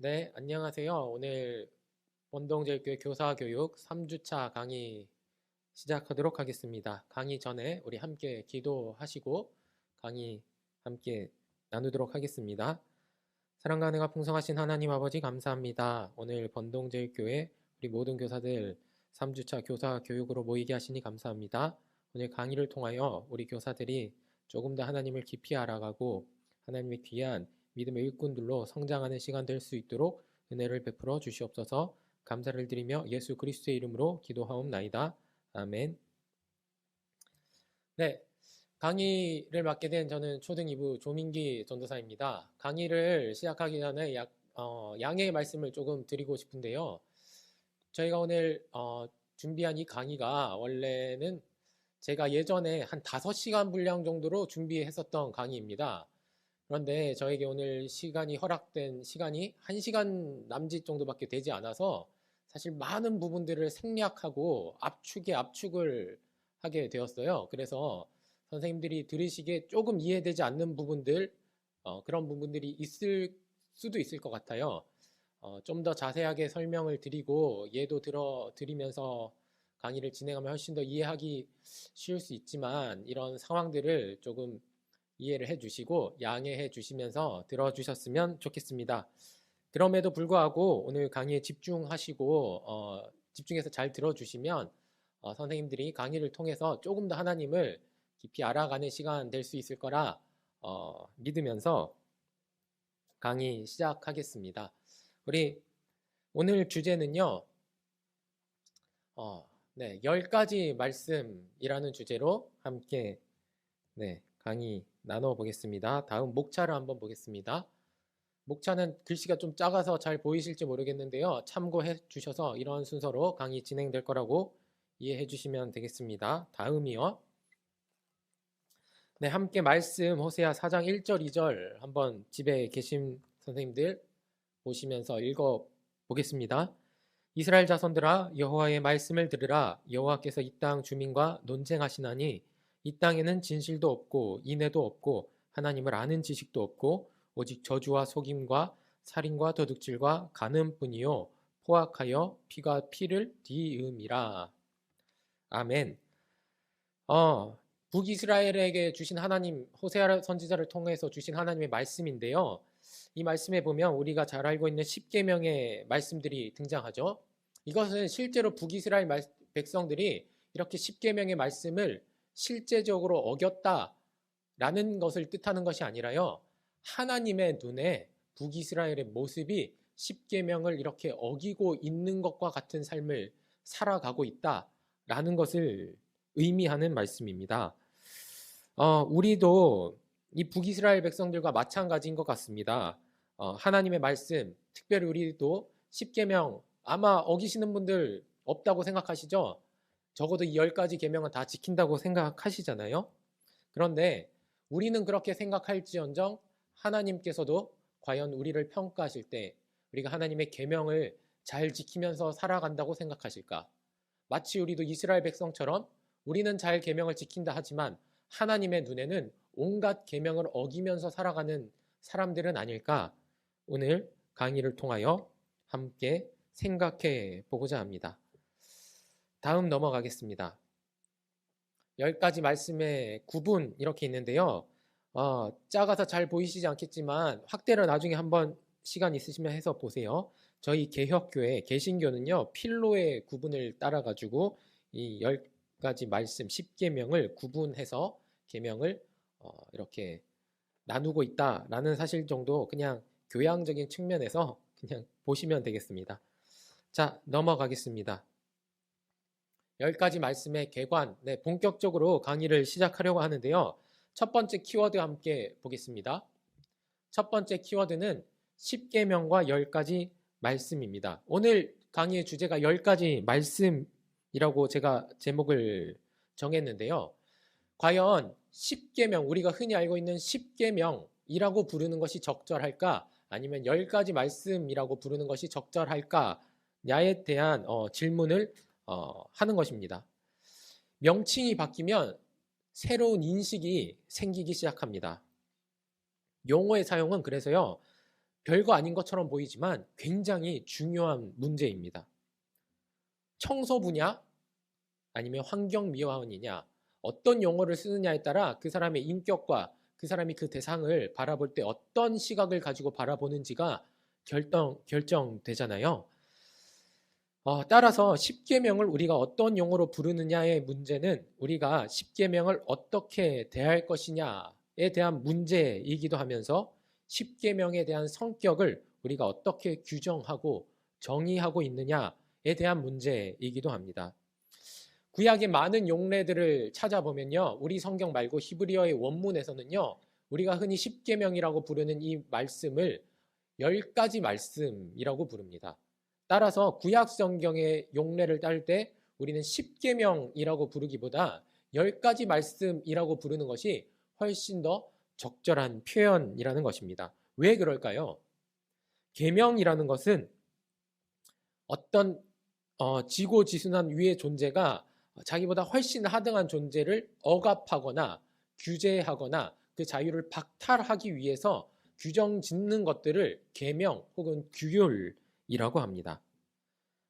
네, 안녕하세요. 오늘 원동제일교회 교사교육 3주차 강의 시작하도록 하겠습니다. 강의 전에 우리 함께 기도하시고 강의 함께 나누도록 하겠습니다. 사랑과 은혜가 풍성하신 하나님 아버지 감사합니다. 오늘 번동제일교회 우리 모든 교사들 3주차 교사교육으로 모이게 하시니 감사합니다. 오늘 강의를 통하여 우리 교사들이 조금 더 하나님을 깊이 알아가고 하나님의 귀한 믿음의 일꾼들로 성장하는 시간 될 수 있도록 은혜를 베풀어 주시옵소서. 감사를 드리며 예수 그리스도의 이름으로 기도하옵나이다. 아멘. 네, 강의를 맡게 된 저는 초등 2부 조민기 전도사입니다. 강의를 시작하기 전에 양해의 말씀을 조금 드리고 싶은데요. 저희가 오늘 준비한 이 강의가 원래는 제가 예전에 한 5시간 분량 정도로 준비했었던 강의입니다. 그런데 저에게 오늘 시간이 허락된 시간이 1시간 남짓 정도밖에 되지 않아서 사실 많은 부분들을 생략하고 압축에 압축을 하게 되었어요. 그래서 선생님들이 들으시기에 조금 이해되지 않는 부분들, 그런 부분들이 있을 수도 있을 것 같아요. 좀 더 자세하게 설명을 드리고 예도 드리면서 강의를 진행하면 훨씬 더 이해하기 쉬울 수 있지만 이런 상황들을 조금 이해를 해주시고 양해해 주시면서 들어주셨으면 좋겠습니다. 그럼에도 불구하고 오늘 강의에 집중하시고 집중해서 잘 들어주시면 선생님들이 강의를 통해서 조금 더 하나님을 깊이 알아가는 시간 될 수 있을 거라 믿으면서 강의 시작하겠습니다. 우리 오늘 주제는요. 네, 10가지 말씀이라는 주제로 함께 강의 나눠보겠습니다. 다음 목차를 한번 보겠습니다. 목차는 글씨가 좀 작아서 잘 보이실지 모르겠는데요. 참고해 주셔서 이런 순서로 강의 진행될 거라고 이해해 주시면 되겠습니다. 다음이요. 네, 함께 말씀 호세아 4장 1절 2절 한번 집에 계신 선생님들 보시면서 읽어 보겠습니다. 이스라엘 자손들아 여호와의 말씀을 들으라. 여호와께서 이 땅 주민과 논쟁하시나니 이 땅에는 진실도 없고 인애도 없고 하나님을 아는 지식도 없고 오직 저주와 속임과 살인과 도둑질과 간음뿐이요 포악하여 피가 피를 뒤음이라. 아멘. 북이스라엘에게 주신 하나님, 호세아 선지자를 통해서 주신 하나님의 말씀인데요. 이 말씀에 보면 우리가 잘 알고 있는 10계명의 말씀들이 등장하죠. 이것은 실제로 북이스라엘 백성들이 이렇게 10계명의 말씀을 실제적으로 어겼다라는 것을 뜻하는 것이 아니라요. 하나님의 눈에 북이스라엘의 모습이 10계명을 이렇게 어기고 있는 것과 같은 삶을 살아가고 있다라는 것을 의미하는 말씀입니다. 우리도 이 북이스라엘 백성들과 마찬가지인 것 같습니다. 하나님의 말씀, 특별히 우리도 10계명 아마 어기시는 분들 없다고 생각하시죠? 적어도 이 10가지 계명은 다 지킨다고 생각하시잖아요. 그런데 우리는 그렇게 생각할지언정 하나님께서도 과연 우리를 평가하실 때 우리가 하나님의 계명을 잘 지키면서 살아간다고 생각하실까? 마치 우리도 이스라엘 백성처럼 우리는 잘 계명을 지킨다 하지만 하나님의 눈에는 온갖 계명을 어기면서 살아가는 사람들은 아닐까? 오늘 강의를 통하여 함께 생각해 보고자 합니다. 다음 넘어가겠습니다. 10가지 말씀의 구분 이렇게 있는데요. 작아서 잘 보이시지 않겠지만 확대를 나중에 한번 시간 있으시면 해서 보세요. 저희 개혁교회 개신교는요. 필로의 구분을 따라가지고 이 10가지 말씀 10계명을 구분해서 계명을 이렇게 나누고 있다라는 사실 정도 그냥 교양적인 측면에서 그냥 보시면 되겠습니다. 자, 넘어가겠습니다. 10가지 말씀의 개관, 본격적으로 강의를 시작하려고 하는데요. 첫 번째 키워드 함께 보겠습니다. 첫 번째 키워드는 10계명과 10가지 말씀입니다. 오늘 강의의 주제가 10가지 말씀이라고 제가 제목을 정했는데요. 과연 10계명, 우리가 흔히 알고 있는 10계명이라고 부르는 것이 적절할까? 아니면 10가지 말씀이라고 부르는 것이 적절할까냐에 대한 질문을 하는 것입니다. 명칭이 바뀌면 새로운 인식이 생기기 시작합니다. 용어의 사용은 그래서요. 별거 아닌 것처럼 보이지만 굉장히 중요한 문제입니다. 청소 분야 아니면 환경미화원이냐, 어떤 용어를 쓰느냐에 따라 그 사람의 인격과 그 사람이 그 대상을 바라볼 때 어떤 시각을 가지고 바라보는지가 결정되잖아요. 따라서 십계명을 우리가 어떤 용어로 부르느냐의 문제는 우리가 십계명을 어떻게 대할 것이냐에 대한 문제이기도 하면서 십계명에 대한 성격을 우리가 어떻게 규정하고 정의하고 있느냐에 대한 문제이기도 합니다. 구약의 많은 용례들을 찾아보면요, 우리 성경 말고 히브리어의 원문에서는요, 우리가 흔히 십계명이라고 부르는 이 말씀을 10가지 말씀이라고 부릅니다. 따라서 구약 성경의 용례를 딸 때 우리는 십계명이라고 부르기보다 10가지 말씀이라고 부르는 것이 훨씬 더 적절한 표현이라는 것입니다. 왜 그럴까요? 계명이라는 것은 어떤 지고지순한 위의 존재가 자기보다 훨씬 하등한 존재를 억압하거나 규제하거나 그 자유를 박탈하기 위해서 규정 짓는 것들을 계명 혹은 규율이라고 합니다.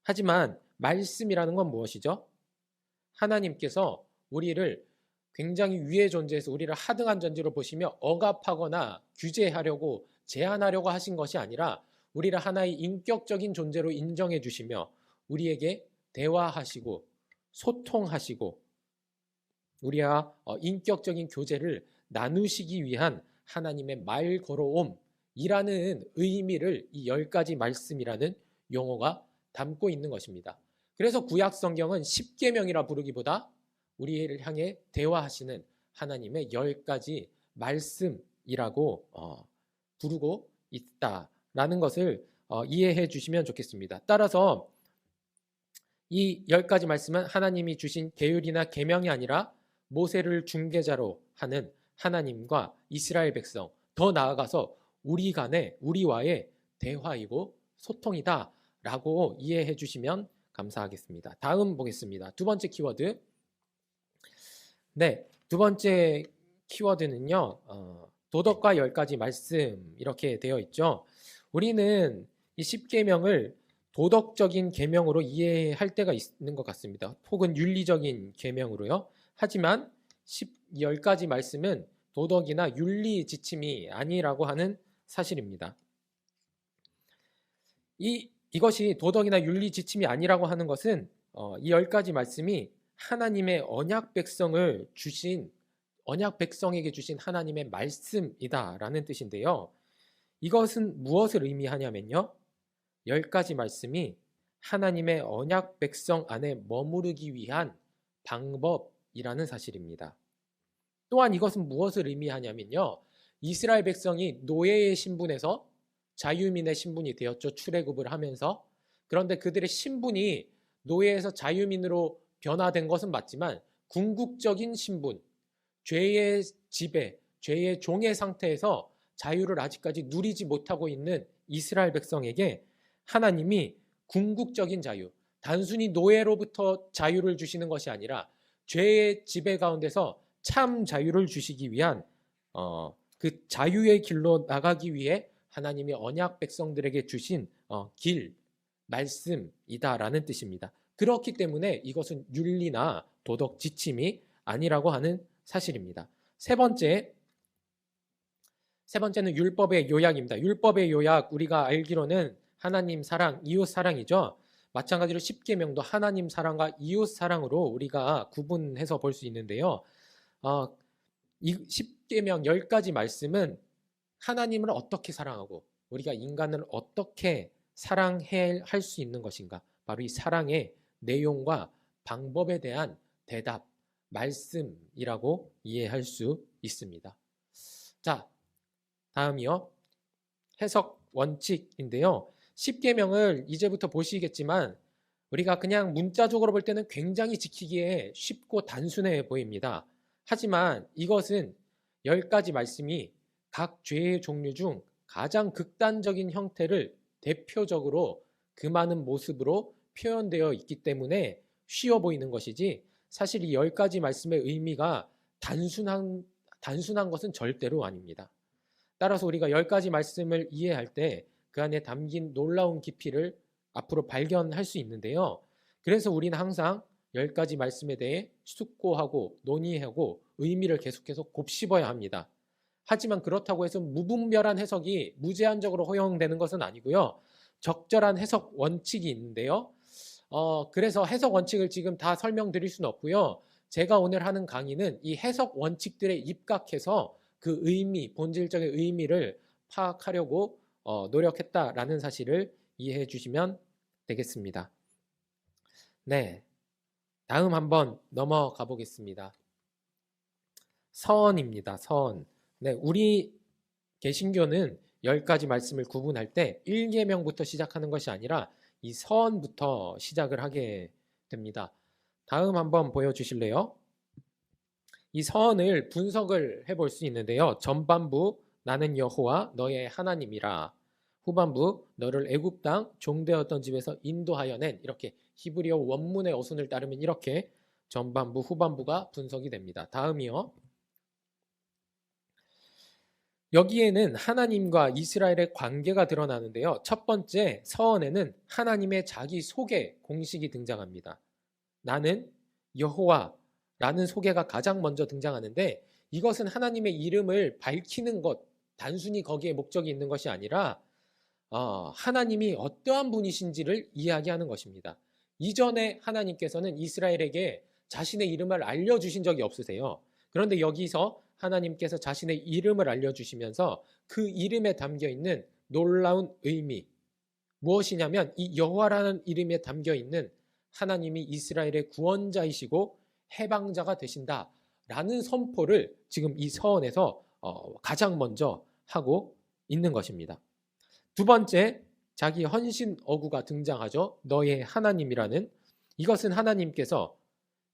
하지만 말씀이라는 건 무엇이죠? 하나님께서 우리를 굉장히 위의 존재에서 우리를 하등한 존재로 보시며 억압하거나 규제하려고 제한하려고 하신 것이 아니라 우리를 하나의 인격적인 존재로 인정해 주시며 우리에게 대화하시고 소통하시고 우리와 인격적인 교제를 나누시기 위한 하나님의 말 걸어옴이라는 의미를 이 10가지 말씀이라는 용어가 담고 있는 것입니다. 그래서 구약 성경은 십계명이라 부르기보다 우리를 향해 대화하시는 하나님의 10가지 말씀이라고 부르고 있다라는 것을 이해해 주시면 좋겠습니다. 따라서 이 10가지 말씀은 하나님이 주신 계율이나 계명이 아니라 모세를 중개자로 하는 하나님과 이스라엘 백성, 더 나아가서 우리와의 대화이고 소통이다라고 이해해 주시면 감사하겠습니다. 다음 보겠습니다. 두 번째 키워드. 네, 두 번째 키워드는요. 도덕과 10가지 말씀 이렇게 되어 있죠. 우리는 이 십계명을 도덕적인 계명으로 이해할 때가 있는 것 같습니다. 혹은 윤리적인 계명으로요. 하지만 10가지 말씀은 도덕이나 윤리 지침이 아니라고 하는 사실입니다. 이것이 도덕이나 윤리 지침이 아니라고 하는 것은 이 10가지 말씀이 하나님의 언약 백성에게 주신 하나님의 말씀이다라는 뜻인데요. 이것은 무엇을 의미하냐면요. 10가지 말씀이 하나님의 언약 백성 안에 머무르기 위한 방법이라는 사실입니다. 또한 이것은 무엇을 의미하냐면요. 이스라엘 백성이 노예의 신분에서 자유민의 신분이 되었죠. 출애굽을 하면서. 그런데 그들의 신분이 노예에서 자유민으로 변화된 것은 맞지만 궁극적인 신분, 죄의 지배, 죄의 종의 상태에서 자유를 아직까지 누리지 못하고 있는 이스라엘 백성에게 하나님이 궁극적인 자유, 단순히 노예로부터 자유를 주시는 것이 아니라 죄의 지배 가운데서 참 자유를 주시기 위한 그 자유의 길로 나가기 위해 하나님이 언약 백성들에게 주신 길, 말씀이다라는 뜻입니다. 그렇기 때문에 이것은 윤리나 도덕 지침이 아니라고 하는 사실입니다. 세 번째는 율법의 요약입니다. 율법의 요약, 우리가 알기로는 하나님 사랑, 이웃 사랑이죠. 마찬가지로 십계명도 하나님 사랑과 이웃 사랑으로 우리가 구분해서 볼 수 있는데요. 이 십계명 10가지 말씀은 하나님을 어떻게 사랑하고 우리가 인간을 어떻게 사랑해야 할 수 있는 것인가, 바로 이 사랑의 내용과 방법에 대한 대답, 말씀이라고 이해할 수 있습니다. 자, 다음이요. 해석 원칙인데요. 십계명을 이제부터 보시겠지만 우리가 그냥 문자적으로 볼 때는 굉장히 지키기에 쉽고 단순해 보입니다. 하지만 이것은 10가지 말씀이 각 죄의 종류 중 가장 극단적인 형태를 대표적으로 그 많은 모습으로 표현되어 있기 때문에 쉬워 보이는 것이지, 사실 이 10가지 말씀의 의미가 단순한 것은 절대로 아닙니다. 따라서 우리가 10가지 말씀을 이해할 때 그 안에 담긴 놀라운 깊이를 앞으로 발견할 수 있는데요. 그래서 우리는 항상 10가지 말씀에 대해 숙고하고 논의하고 의미를 계속해서 곱씹어야 합니다. 하지만 그렇다고 해서 무분별한 해석이 무제한적으로 허용되는 것은 아니고요. 적절한 해석 원칙이 있는데요. 그래서 해석 원칙을 지금 다 설명드릴 수는 없고요. 제가 오늘 하는 강의는 이 해석 원칙들에 입각해서 그 의미, 본질적인 의미를 파악하려고 노력했다라는 사실을 이해해 주시면 되겠습니다. 네, 다음 한번 넘어가 보겠습니다. 서언입니다. 서언. 네, 우리 개신교는 10가지 말씀을 구분할 때 1계명부터 시작하는 것이 아니라 이 서언부터 시작을 하게 됩니다. 다음 한번 보여주실래요? 이 서언을 분석을 해볼 수 있는데요. 전반부 나는 여호와 너의 하나님이라. 후반부 너를 애굽 땅 종되었던 집에서 인도하여 낸. 이렇게 히브리어 원문의 어순을 따르면 이렇게 전반부 후반부가 분석이 됩니다. 다음이요. 여기에는 하나님과 이스라엘의 관계가 드러나는데요. 첫 번째 서언에는 하나님의 자기 소개 공식이 등장합니다. 나는 여호와라는 소개가 가장 먼저 등장하는데 이것은 하나님의 이름을 밝히는 것, 단순히 거기에 목적이 있는 것이 아니라 하나님이 어떠한 분이신지를 이야기하는 것입니다. 이전에 하나님께서는 이스라엘에게 자신의 이름을 알려주신 적이 없으세요. 그런데 여기서 하나님께서 자신의 이름을 알려주시면서 그 이름에 담겨있는 놀라운 의미, 무엇이냐면 이 여호와라는 이름에 담겨있는 하나님이 이스라엘의 구원자이시고 해방자가 되신다라는 선포를 지금 이 서언에서 가장 먼저 하고 있는 것입니다. 두 번째, 자기 헌신 어구가 등장하죠. 너의 하나님이라는. 이것은 하나님께서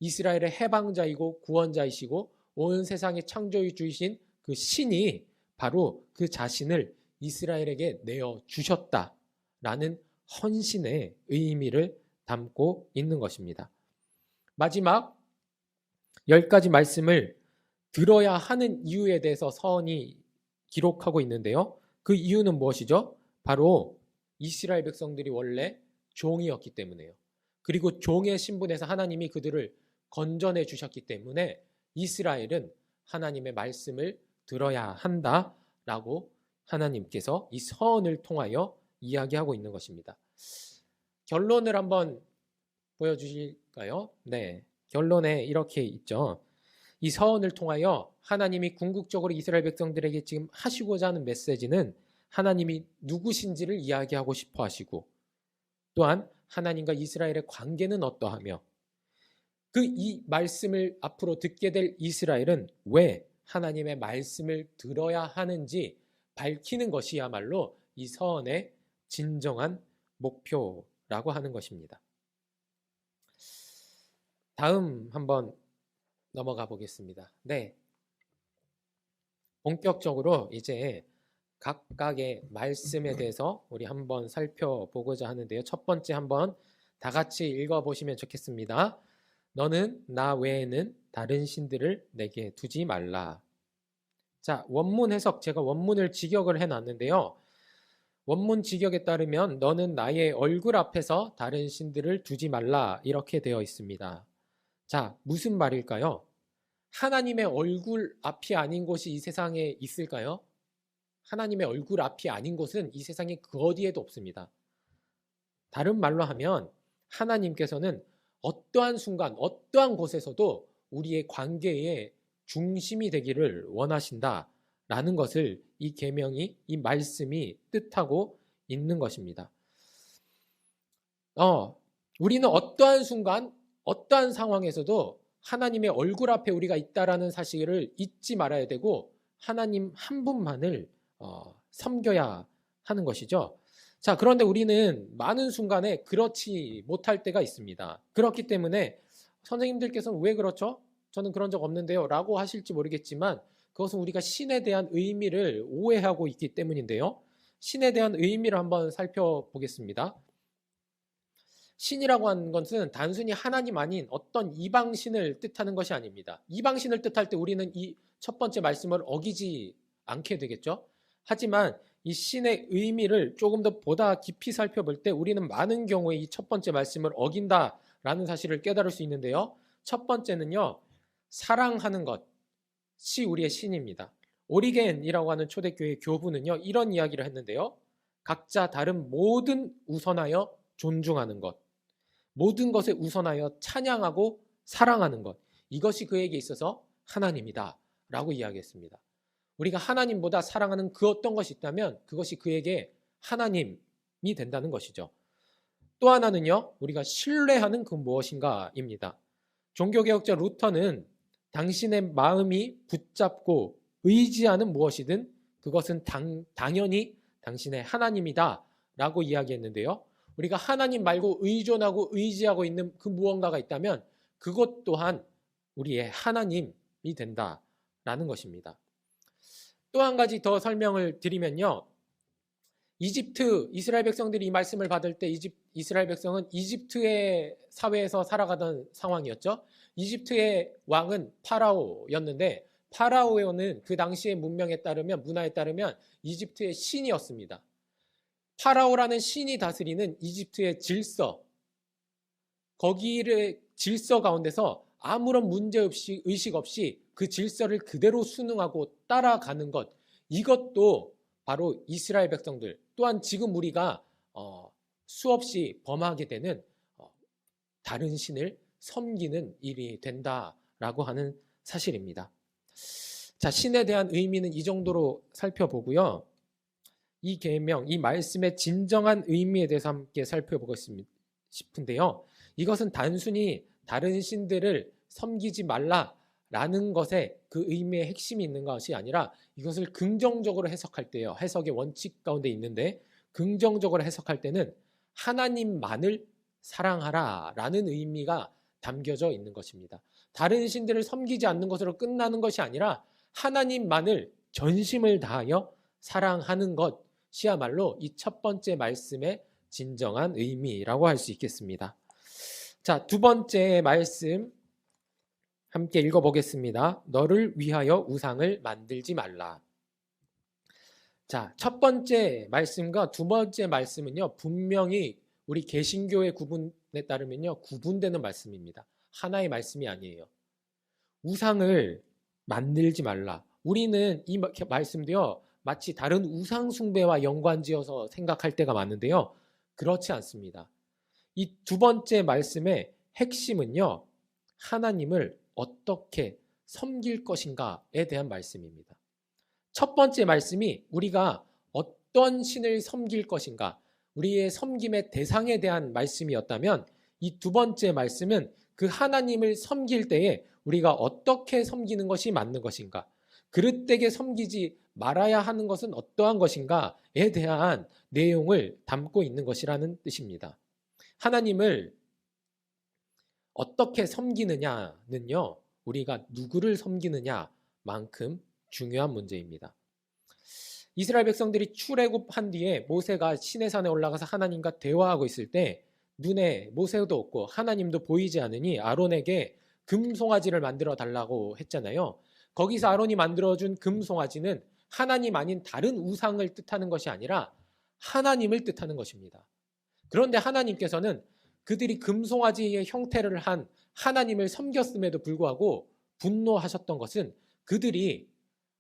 이스라엘의 해방자이고 구원자이시고 온 세상의 창조주이신 그 신이 바로 그 자신을 이스라엘에게 내어주셨다라는 헌신의 의미를 담고 있는 것입니다. 마지막 10가지 말씀을 들어야 하는 이유에 대해서 서언이 기록하고 있는데요. 그 이유는 무엇이죠? 바로 이스라엘 백성들이 원래 종이었기 때문에요. 그리고 종의 신분에서 하나님이 그들을 건져내 주셨기 때문에 이스라엘은 하나님의 말씀을 들어야 한다라고 하나님께서 이 서언을 통하여 이야기하고 있는 것입니다. 결론을 한번 보여주실까요? 네, 결론에 이렇게 있죠. 이 서언을 통하여 하나님이 궁극적으로 이스라엘 백성들에게 지금 하시고자 하는 메시지는 하나님이 누구신지를 이야기하고 싶어 하시고 또한 하나님과 이스라엘의 관계는 어떠하며 그 이 말씀을 앞으로 듣게 될 이스라엘은 왜 하나님의 말씀을 들어야 하는지 밝히는 것이야말로 이 서언의 진정한 목표라고 하는 것입니다. 다음 한번 넘어가 보겠습니다. 네, 본격적으로 이제 각각의 말씀에 대해서 우리 한번 살펴보고자 하는데요. 첫 번째 한번 다 같이 읽어보시면 좋겠습니다. 너는 나 외에는 다른 신들을 내게 두지 말라. 자, 원문 해석, 제가 원문을 직역을 해놨는데요. 원문 직역에 따르면 너는 나의 얼굴 앞에서 다른 신들을 두지 말라 이렇게 되어 있습니다. 자, 무슨 말일까요? 하나님의 얼굴 앞이 아닌 곳이 이 세상에 있을까요? 하나님의 얼굴 앞이 아닌 곳은 이 세상에 그 어디에도 없습니다. 다른 말로 하면 하나님께서는 어떠한 순간, 어떠한 곳에서도 우리의 관계의 중심이 되기를 원하신다라는 것을 이 계명이, 이 말씀이 뜻하고 있는 것입니다. 우리는 어떠한 순간, 어떠한 상황에서도 하나님의 얼굴 앞에 우리가 있다라는 사실을 잊지 말아야 되고 하나님 한 분만을 섬겨야 하는 것이죠. 자, 그런데 우리는 많은 순간에 그렇지 못할 때가 있습니다. 그렇기 때문에 선생님들께서는 왜 그렇죠? 저는 그런 적 없는데요 라고 하실지 모르겠지만 그것은 우리가 신에 대한 의미를 오해하고 있기 때문인데요. 신에 대한 의미를 한번 살펴보겠습니다. 신이라고 하는 것은 단순히 하나님 아닌 어떤 이방신을 뜻하는 것이 아닙니다. 이방신을 뜻할 때 우리는 이 첫 번째 말씀을 어기지 않게 되겠죠. 하지만 이 신의 의미를 조금 더 보다 깊이 살펴볼 때 우리는 많은 경우에 이 첫 번째 말씀을 어긴다라는 사실을 깨달을 수 있는데요. 첫 번째는요, 사랑하는 것이 우리의 신입니다. 오리겐이라고 하는 초대교회 교부는요, 이런 이야기를 했는데요. 각자 다른 모든 우선하여 존중하는 것, 모든 것에 우선하여 찬양하고 사랑하는 것, 이것이 그에게 있어서 하나님이다 라고 이야기했습니다. 우리가 하나님보다 사랑하는 그 어떤 것이 있다면 그것이 그에게 하나님이 된다는 것이죠. 또 하나는요, 우리가 신뢰하는 그 무엇인가입니다. 종교개혁자 루터는 당신의 마음이 붙잡고 의지하는 무엇이든 그것은 당연히 당신의 하나님이다 라고 이야기했는데요. 우리가 하나님 말고 의존하고 의지하고 있는 그 무언가가 있다면 그것 또한 우리의 하나님이 된다라는 것입니다. 또 한 가지 더 설명을 드리면요. 이스라엘 백성들이 이 말씀을 받을 때 이스라엘 백성은 이집트의 사회에서 살아가던 상황이었죠. 이집트의 왕은 파라오였는데 파라오는 그 당시의 문화에 따르면 이집트의 신이었습니다. 파라오라는 신이 다스리는 이집트의 질서, 거기를 질서 가운데서 아무런 의식 없이 그 질서를 그대로 순응하고 따라가는 것, 이것도 바로 이스라엘 백성들 또한 지금 우리가 수없이 범하게 되는 다른 신을 섬기는 일이 된다라고 하는 사실입니다. 자, 신에 대한 의미는 이 정도로 살펴보고요. 이 계명, 이 말씀의 진정한 의미에 대해서 함께 살펴보고 싶은데요. 이것은 단순히 다른 신들을 섬기지 말라라는 것에 그 의미의 핵심이 있는 것이 아니라 이것을 긍정적으로 해석할 때요. 해석의 원칙 가운데 있는데 긍정적으로 해석할 때는 하나님만을 사랑하라라는 의미가 담겨져 있는 것입니다. 다른 신들을 섬기지 않는 것으로 끝나는 것이 아니라 하나님만을 전심을 다하여 사랑하는 것이야말로 이 첫 번째 말씀의 진정한 의미라고 할 수 있겠습니다. 자, 두 번째 말씀 함께 읽어보겠습니다. 너를 위하여 우상을 만들지 말라. 자, 첫 번째 말씀과 두 번째 말씀은요, 분명히 우리 개신교의 구분에 따르면요, 구분되는 말씀입니다. 하나의 말씀이 아니에요. 우상을 만들지 말라. 우리는 이 말씀도요, 마치 다른 우상 숭배와 연관지어서 생각할 때가 많은데요, 그렇지 않습니다. 이 두 번째 말씀의 핵심은요, 하나님을 어떻게 섬길 것인가에 대한 말씀입니다. 첫 번째 말씀이 우리가 어떤 신을 섬길 것인가, 우리의 섬김의 대상에 대한 말씀이었다면 이 두 번째 말씀은 그 하나님을 섬길 때에 우리가 어떻게 섬기는 것이 맞는 것인가, 그릇되게 섬기지 말아야 하는 것은 어떠한 것인가에 대한 내용을 담고 있는 것이라는 뜻입니다. 하나님을 어떻게 섬기느냐는요, 우리가 누구를 섬기느냐만큼 중요한 문제입니다. 이스라엘 백성들이 출애굽한 뒤에 모세가 시내산에 올라가서 하나님과 대화하고 있을 때 눈에 모세도 없고 하나님도 보이지 않으니 아론에게 금송아지를 만들어 달라고 했잖아요. 거기서 아론이 만들어준 금송아지는 하나님 아닌 다른 우상을 뜻하는 것이 아니라 하나님을 뜻하는 것입니다. 그런데 하나님께서는 그들이 금송아지의 형태를 한 하나님을 섬겼음에도 불구하고 분노하셨던 것은 그들이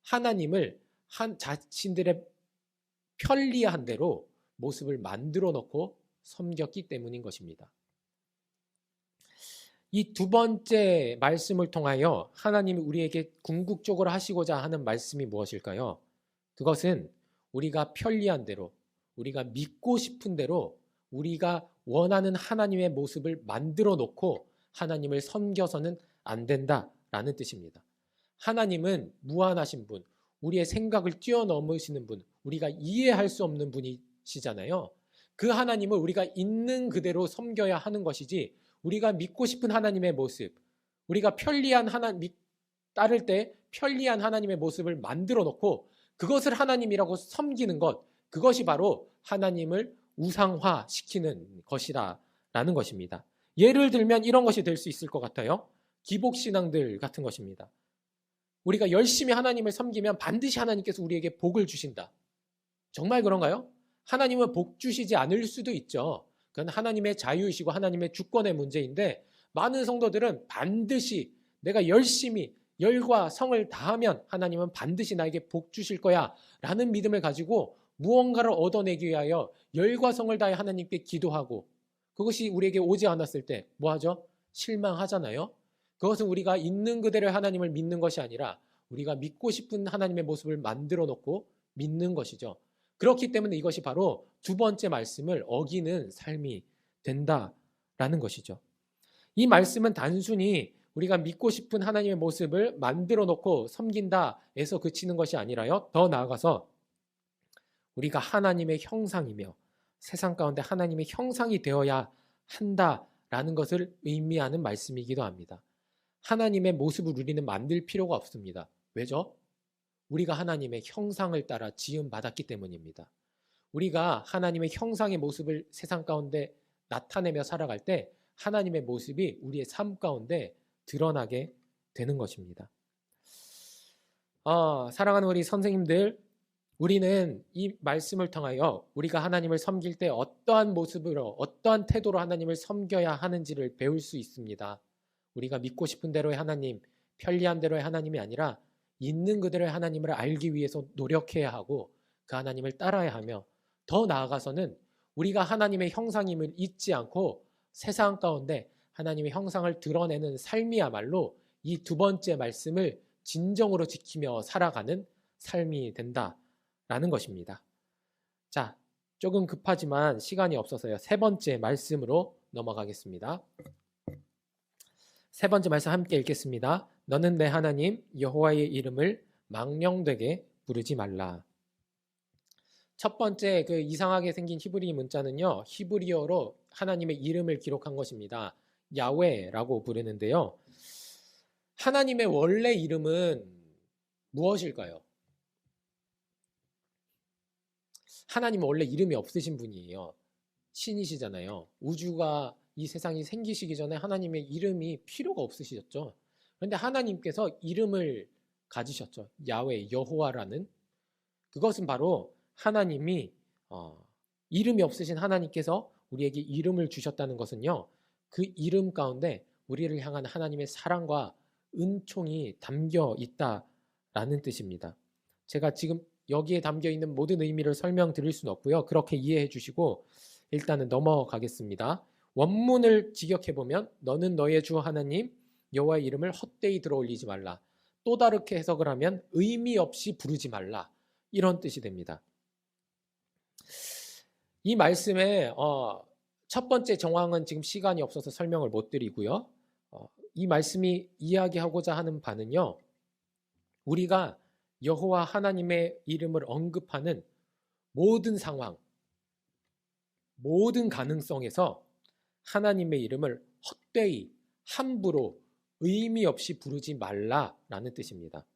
하나님을 자신들의 편리한 대로 모습을 만들어 놓고 섬겼기 때문인 것입니다. 이 두 번째 말씀을 통하여 하나님이 우리에게 궁극적으로 하시고자 하는 말씀이 무엇일까요? 그것은 우리가 편리한 대로, 우리가 믿고 싶은 대로 우리가 원하는 하나님의 모습을 만들어 놓고 하나님을 섬겨서는 안 된다라는 뜻입니다. 하나님은 무한하신 분, 우리의 생각을 뛰어넘으시는 분, 우리가 이해할 수 없는 분이시잖아요. 그 하나님을 우리가 있는 그대로 섬겨야 하는 것이지, 우리가 믿고 싶은 하나님의 모습, 우리가 편리한 따를 때 편리한 하나님의 모습을 만들어 놓고 그것을 하나님이라고 섬기는 것, 그것이 바로 하나님을 우상화시키는 것이라는 것입니다. 예를 들면 이런 것이 될 수 있을 것 같아요. 기복신앙들 같은 것입니다. 우리가 열심히 하나님을 섬기면 반드시 하나님께서 우리에게 복을 주신다. 정말 그런가요? 하나님은 복 주시지 않을 수도 있죠. 그건 하나님의 자유이시고 하나님의 주권의 문제인데 많은 성도들은 반드시 내가 열심히 열과 성을 다하면 하나님은 반드시 나에게 복 주실 거야 라는 믿음을 가지고 무언가를 얻어내기 위하여 열과 성을 다해 하나님께 기도하고 그것이 우리에게 오지 않았을 때 뭐하죠? 실망하잖아요. 그것은 우리가 있는 그대로 하나님을 믿는 것이 아니라 우리가 믿고 싶은 하나님의 모습을 만들어 놓고 믿는 것이죠. 그렇기 때문에 이것이 바로 두 번째 말씀을 어기는 삶이 된다라는 것이죠. 이 말씀은 단순히 우리가 믿고 싶은 하나님의 모습을 만들어 놓고 섬긴다에서 그치는 것이 아니라요. 더 나아가서 우리가 하나님의 형상이며 세상 가운데 하나님의 형상이 되어야 한다라는 것을 의미하는 말씀이기도 합니다. 하나님의 모습을 우리는 만들 필요가 없습니다. 왜죠? 우리가 하나님의 형상을 따라 지음받았기 때문입니다. 우리가 하나님의 형상의 모습을 세상 가운데 나타내며 살아갈 때 하나님의 모습이 우리의 삶 가운데 드러나게 되는 것입니다. 사랑하는 우리 선생님들, 우리는 이 말씀을 통하여 우리가 하나님을 섬길 때 어떠한 모습으로 어떠한 태도로 하나님을 섬겨야 하는지를 배울 수 있습니다. 우리가 믿고 싶은 대로의 하나님, 편리한 대로의 하나님이 아니라 있는 그대로의 하나님을 알기 위해서 노력해야 하고 그 하나님을 따라야 하며 더 나아가서는 우리가 하나님의 형상임을 잊지 않고 세상 가운데 하나님의 형상을 드러내는 삶이야말로 이 두 번째 말씀을 진정으로 지키며 살아가는 삶이 된다라는 것입니다. 자, 조금 급하지만 시간이 없어서요. 세 번째 말씀으로 넘어가겠습니다. 세 번째 말씀 함께 읽겠습니다. 너는 내 하나님 여호와의 이름을 망령되게 부르지 말라. 첫 번째 그 이상하게 생긴 히브리 문자는요. 히브리어로 하나님의 이름을 기록한 것입니다. 야훼라고 부르는데요. 하나님의 원래 이름은 무엇일까요? 하나님은 원래 이름이 없으신 분이에요. 신이시잖아요. 우주가 이 세상이 생기시기 전에 하나님의 이름이 필요가 없으셨죠. 그런데 하나님께서 이름을 가지셨죠. 야훼, 여호와라는. 그것은 바로 하나님이 이름이 없으신 하나님께서 우리에게 이름을 주셨다는 것은요. 그 이름 가운데 우리를 향한 하나님의 사랑과 은총이 담겨 있다라는 뜻입니다. 제가 지금 여기에 담겨 있는 모든 의미를 설명드릴 수는 없고요. 그렇게 이해해 주시고 일단은 넘어가겠습니다. 원문을 직역해 보면 너는 너의 주 하나님 여호와의 이름을 헛되이 들어올리지 말라. 또 다르게 해석을 하면 의미 없이 부르지 말라. 이런 뜻이 됩니다. 이 말씀의 첫 번째 정황은 지금 시간이 없어서 설명을 못 드리고요. 이 말씀이 이야기하고자 하는 바는요. 우리가 여호와 하나님의 이름을 언급하는 모든 상황, 모든 가능성에서 하나님의 이름을 헛되이 함부로 의미 없이 부르지 말라라는 뜻입니다.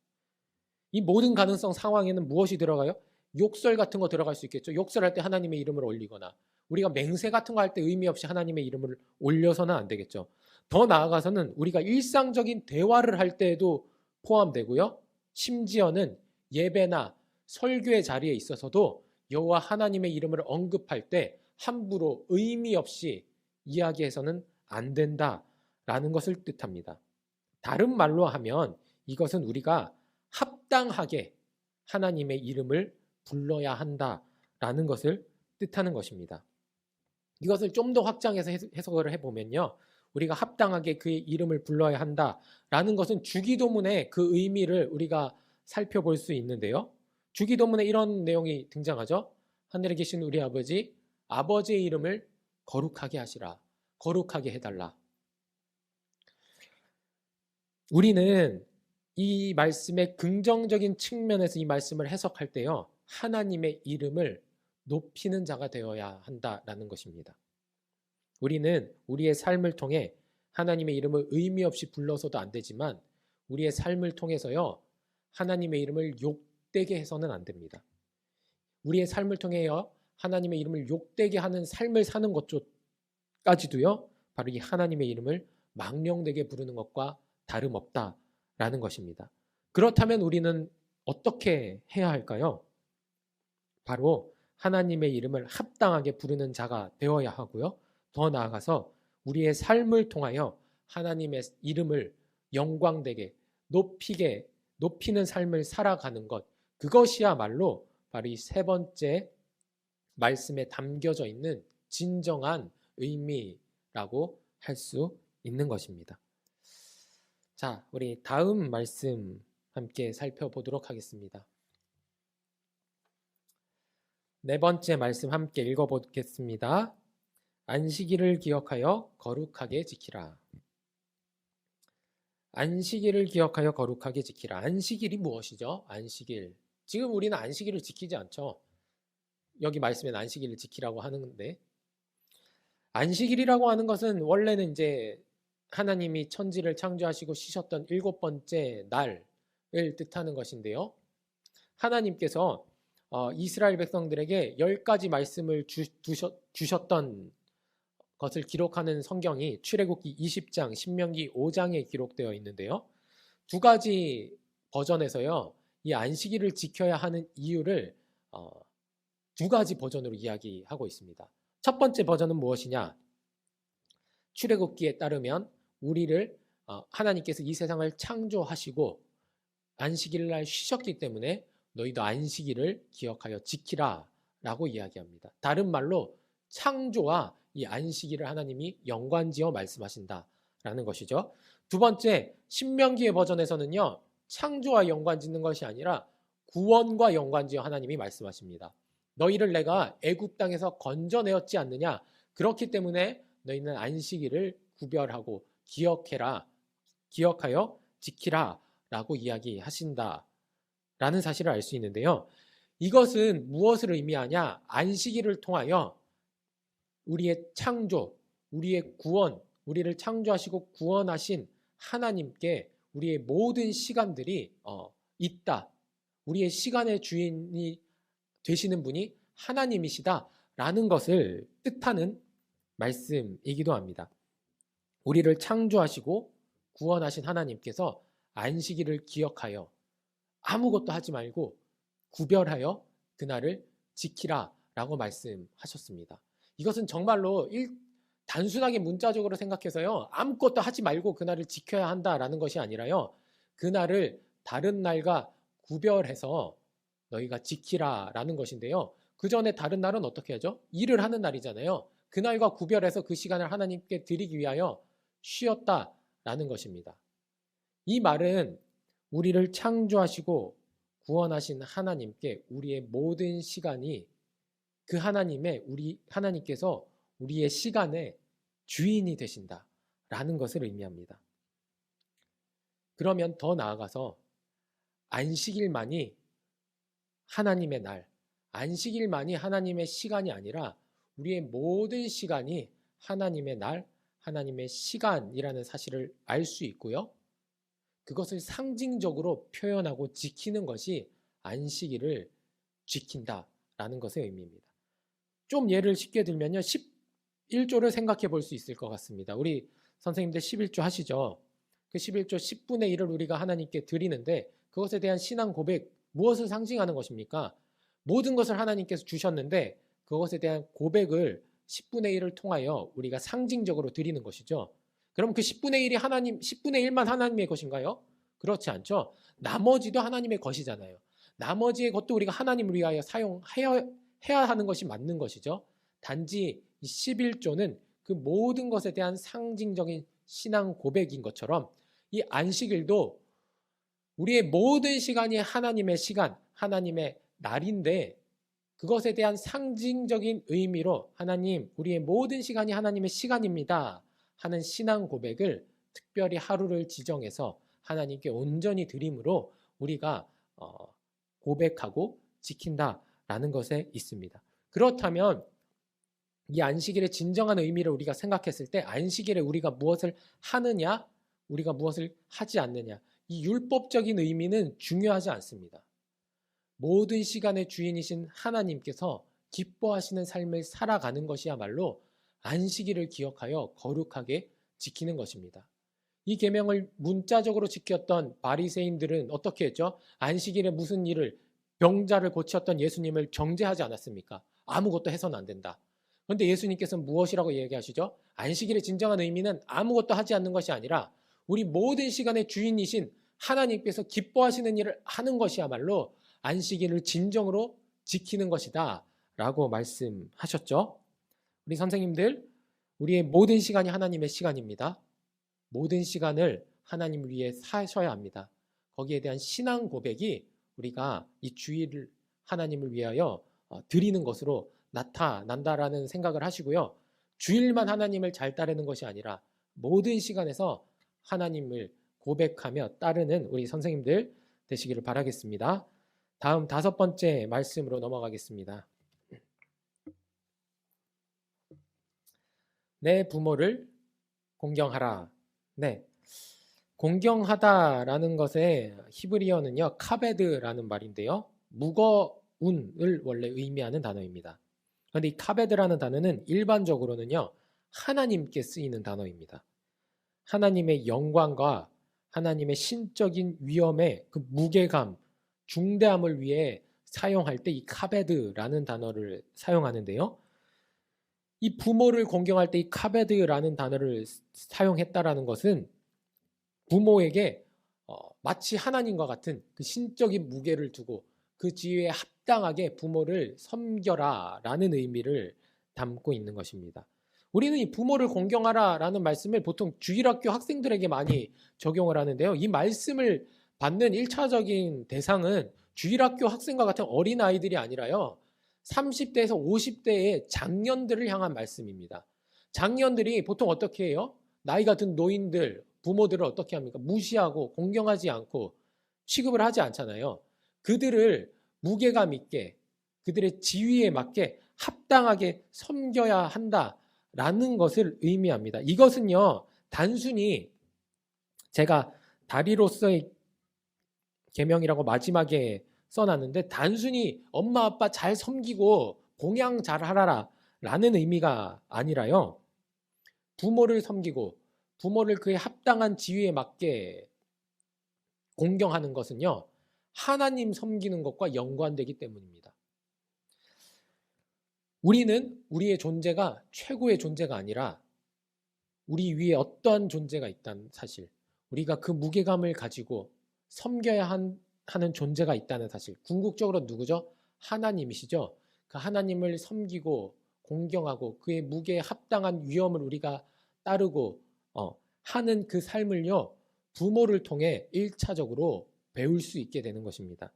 이 모든 가능성 상황에는 무엇이 들어가요? 욕설 같은 거 들어갈 수 있겠죠. 욕설할 때 하나님의 이름을 올리거나 우리가 맹세 같은 거 할 때 의미 없이 하나님의 이름을 올려서는 안 되겠죠. 더 나아가서는 우리가 일상적인 대화를 할 때에도 포함되고요. 심지어는 예배나 설교의 자리에 있어서도 여호와 하나님의 이름을 언급할 때 함부로 의미 없이 이야기해서는 안 된다라는 것을 뜻합니다. 다른 말로 하면 이것은 우리가 합당하게 하나님의 이름을 불러야 한다라는 것을 뜻하는 것입니다. 이것을 좀 더 확장해서 해석을 해보면요. 우리가 합당하게 그의 이름을 불러야 한다라는 것은 주기도문의 그 의미를 우리가 살펴볼 수 있는데요. 주기도문에 이런 내용이 등장하죠. 하늘에 계신 우리 아버지, 아버지의 이름을 거룩하게 하시라. 거룩하게 해달라. 우리는 이 말씀의 긍정적인 측면에서 이 말씀을 해석할 때요. 하나님의 이름을 높이는 자가 되어야 한다라는 것입니다. 우리는 우리의 삶을 통해 하나님의 이름을 의미 없이 불러서도 안 되지만 우리의 삶을 통해서요. 하나님의 이름을 욕되게 해서는 안 됩니다. 우리의 삶을 통해요. 하나님의 이름을 욕되게 하는 삶을 사는 것까지도요. 바로 이 하나님의 이름을 망령되게 부르는 것과 다름없다라는 것입니다. 그렇다면 우리는 어떻게 해야 할까요? 바로 하나님의 이름을 합당하게 부르는 자가 되어야 하고요. 더 나아가서 우리의 삶을 통하여 하나님의 이름을 영광되게 높이는 삶을 살아가는 것, 그것이야말로 바로 이 세 번째 말씀에 담겨져 있는 진정한 의미라고 할 수 있는 것입니다. 자, 우리 다음 말씀 함께 살펴보도록 하겠습니다. 네 번째 말씀 함께 읽어보겠습니다. 안식일을 기억하여 거룩하게 지키라. 안식일을 기억하여 거룩하게 지키라. 안식일이 무엇이죠? 안식일. 지금 우리는 안식일을 지키지 않죠. 여기 말씀엔 안식일을 지키라고 하는데, 안식일이라고 하는 것은 원래는 이제 하나님이 천지를 창조하시고 쉬셨던 7번째 날을 뜻하는 것인데요. 하나님께서 이스라엘 백성들에게 10가지 말씀을 주셨던 것을 기록하는 성경이 출애굽기 20장, 신명기 5장에 기록되어 있는데요. 두 가지 버전에서요, 이 안식일을 지켜야 하는 이유를 두 가지 버전으로 이야기하고 있습니다. 첫 번째 버전은 무엇이냐? 출애굽기에 따르면 우리를 하나님께서 이 세상을 창조하시고 안식일 날 쉬셨기 때문에 너희도 안식일을 기억하여 지키라 라고 이야기합니다. 다른 말로 창조와 이 안식일을 하나님이 연관지어 말씀하신다라는 것이죠. 두 번째, 신명기의 버전에서는요, 창조와 연관짓는 것이 아니라 구원과 연관지어 하나님이 말씀하십니다. 너희를 내가 애굽 땅에서 건져내었지 않느냐? 그렇기 때문에 너희는 안식일을 구별하고 기억하여 지키라 라고 이야기하신다 라는 사실을 알 수 있는데요. 이것은 무엇을 의미하냐? 안식일을 통하여 우리의 창조, 우리의 구원, 우리를 창조하시고 구원하신 하나님께 우리의 모든 시간들이 있다. 우리의 시간의 주인이 되시는 분이 하나님이시다라는 것을 뜻하는 말씀이기도 합니다. 우리를 창조하시고 구원하신 하나님께서 안식일을 기억하여 아무것도 하지 말고 구별하여 그날을 지키라라고 말씀하셨습니다. 이것은 정말로 단순하게 문자적으로 생각해서요, 아무것도 하지 말고 그날을 지켜야 한다라는 것이 아니라요, 그날을 다른 날과 구별해서 너희가 지키라라는 것인데요. 그 전에 다른 날은 어떻게 하죠? 일을 하는 날이잖아요. 그날과 구별해서 그 시간을 하나님께 드리기 위하여 쉬었다라는 것입니다. 이 말은 우리를 창조하시고 구원하신 하나님께 우리의 모든 시간이 그 하나님께서 우리의 시간의 주인이 되신다라는 것을 의미합니다. 그러면 더 나아가서 안식일만이 하나님의 날, 안식일만이 하나님의 시간이 아니라 우리의 모든 시간이 하나님의 날, 하나님의 시간이라는 사실을 알 수 있고요. 그것을 상징적으로 표현하고 지키는 것이 안식일을 지킨다라는 것의 의미입니다. 좀 예를 쉽게 들면요, 11조를 생각해 볼 수 있을 것 같습니다. 우리 선생님들 11조 하시죠? 그 11조 10분의 1을 우리가 하나님께 드리는데 그것에 대한 신앙 고백, 무엇을 상징하는 것입니까? 모든 것을 하나님께서 주셨는데 그것에 대한 고백을 10분의 1을 통하여 우리가 상징적으로 드리는 것이죠. 그럼 그 10분의 1만 하나님의 것인가요? 그렇지 않죠. 나머지도 하나님의 것이잖아요. 나머지의 것도 우리가 하나님을 위하여 사용해야 하는 것이 맞는 것이죠. 단지 이 11조는 그 모든 것에 대한 상징적인 신앙 고백인 것처럼 이 안식일도 우리의 모든 시간이 하나님의 시간, 하나님의 날인데 그것에 대한 상징적인 의미로 하나님, 우리의 모든 시간이 하나님의 시간입니다 하는 신앙 고백을 특별히 하루를 지정해서 하나님께 온전히 드림으로 우리가 고백하고 지킨다라는 것에 있습니다. 그렇다면 이 안식일의 진정한 의미를 우리가 생각했을 때 안식일에 우리가 무엇을 하느냐, 우리가 무엇을 하지 않느냐, 이 율법적인 의미는 중요하지 않습니다. 모든 시간의 주인이신 하나님께서 기뻐하시는 삶을 살아가는 것이야말로 안식일을 기억하여 거룩하게 지키는 것입니다. 이 계명을 문자적으로 지켰던 바리새인들은 어떻게 했죠? 안식일에 무슨 일을 병자를 고치었던 예수님을 정죄하지 않았습니까? 아무것도 해서는 안 된다. 그런데 예수님께서는 무엇이라고 얘기하시죠? 안식일의 진정한 의미는 아무것도 하지 않는 것이 아니라 우리 모든 시간의 주인이신 하나님께서 기뻐하시는 일을 하는 것이야말로 안식일을 진정으로 지키는 것이다 라고 말씀하셨죠. 우리 선생님들, 우리의 모든 시간이 하나님의 시간입니다. 모든 시간을 하나님을 위해 사셔야 합니다. 거기에 대한 신앙 고백이 우리가 이 주일을 하나님을 위하여 드리는 것으로 나타난다라는 생각을 하시고요. 주일만 하나님을 잘 따르는 것이 아니라 모든 시간에서 하나님을 고백하며 따르는 우리 선생님들 되시기를 바라겠습니다. 다음 5번째 말씀으로 넘어가겠습니다. 내 부모를 공경하라. 네, 공경하다라는 것의 히브리어는요, 카베드라는 말인데요, 무거운을 원래 의미하는 단어입니다. 그런데 이 카베드라는 단어는 일반적으로는요, 하나님께 쓰이는 단어입니다. 하나님의 영광과 하나님의 신적인 위엄의 그 무게감, 중대함을 위해 사용할 때 이 카베드라는 단어를 사용하는데요. 이 부모를 공경할 때 이 카베드라는 단어를 사용했다라는 것은 부모에게 마치 하나님과 같은 그 신적인 무게를 두고 그 지위에 합당하게 부모를 섬겨라 라는 의미를 담고 있는 것입니다. 우리는 이 부모를 공경하라 라는 말씀을 보통 주일학교 학생들에게 많이 적용을 하는데요. 이 말씀을 받는 1차적인 대상은 주일학교 학생과 같은 어린아이들이 아니라요, 30대에서 50대의 장년들을 향한 말씀입니다. 장년들이 보통 어떻게 해요? 나이가 든 노인들, 부모들을 어떻게 합니까? 무시하고 공경하지 않고 취급을 하지 않잖아요. 그들을 무게감 있게, 그들의 지위에 맞게 합당하게 섬겨야 한다라는 것을 의미합니다. 이것은요, 단순히 제가 다리로서의 계명이라고 마지막에 써놨는데 단순히 엄마 아빠 잘 섬기고 공양 잘 하라라 라는 의미가 아니라요, 부모를 섬기고 부모를 그에 합당한 지위에 맞게 공경하는 것은요, 하나님 섬기는 것과 연관되기 때문입니다. 우리는 우리의 존재가 최고의 존재가 아니라 우리 위에 어떠한 존재가 있다는 사실, 우리가 그 무게감을 가지고 섬겨야 하는 존재가 있다는 사실, 궁극적으로 누구죠? 하나님이시죠. 그 하나님을 섬기고 공경하고 그의 무게에 합당한 위엄을 우리가 따르고 하는 그 삶을요, 부모를 통해 1차적으로 배울 수 있게 되는 것입니다.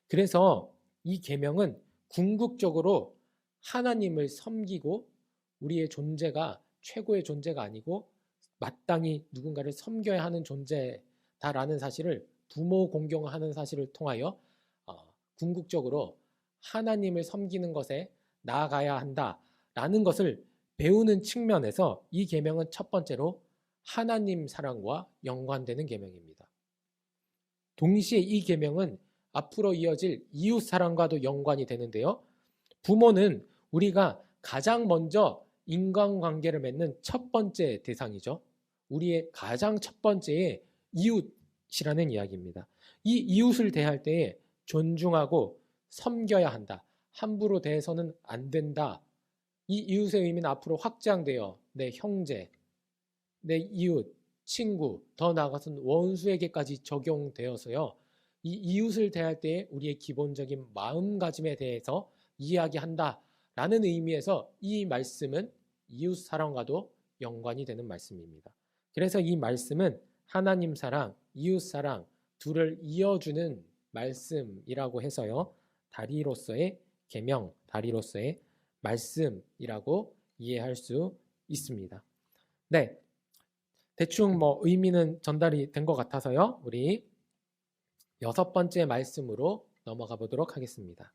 그래서 이 계명은 궁극적으로 하나님을 섬기고 우리의 존재가 최고의 존재가 아니고 마땅히 누군가를 섬겨야 하는 존재다라는 사실을, 부모 공경하는 사실을 통하여 궁극적으로 하나님을 섬기는 것에 나아가야 한다라는 것을 배우는 측면에서 이 계명은 첫 번째로 하나님 사랑과 연관되는 계명입니다. 동시에 이 계명은 앞으로 이어질 이웃 사랑과도 연관이 되는데요. 부모는 우리가 가장 먼저 인간관계를 맺는 첫 번째 대상이죠. 우리의 가장 첫 번째의 이웃이라는 이야기입니다. 이 이웃을 대할 때에 존중하고 섬겨야 한다. 함부로 대해서는 안 된다. 이 이웃의 의미는 앞으로 확장되어 내 형제, 내 이웃, 친구, 더 나아가서는 원수에게까지 적용되어서요, 이 이웃을 대할 때에 우리의 기본적인 마음가짐에 대해서 이야기한다라는 의미에서 이 말씀은 이웃 사랑과도 연관이 되는 말씀입니다. 그래서 이 말씀은 하나님 사랑, 이웃 사랑 둘을 이어주는 말씀이라고 해서요, 다리로서의 계명, 다리로서의 말씀이라고 이해할 수 있습니다. 네, 대충 의미는 전달이 된 것 같아서요, 우리 6번째 말씀으로 넘어가 보도록 하겠습니다.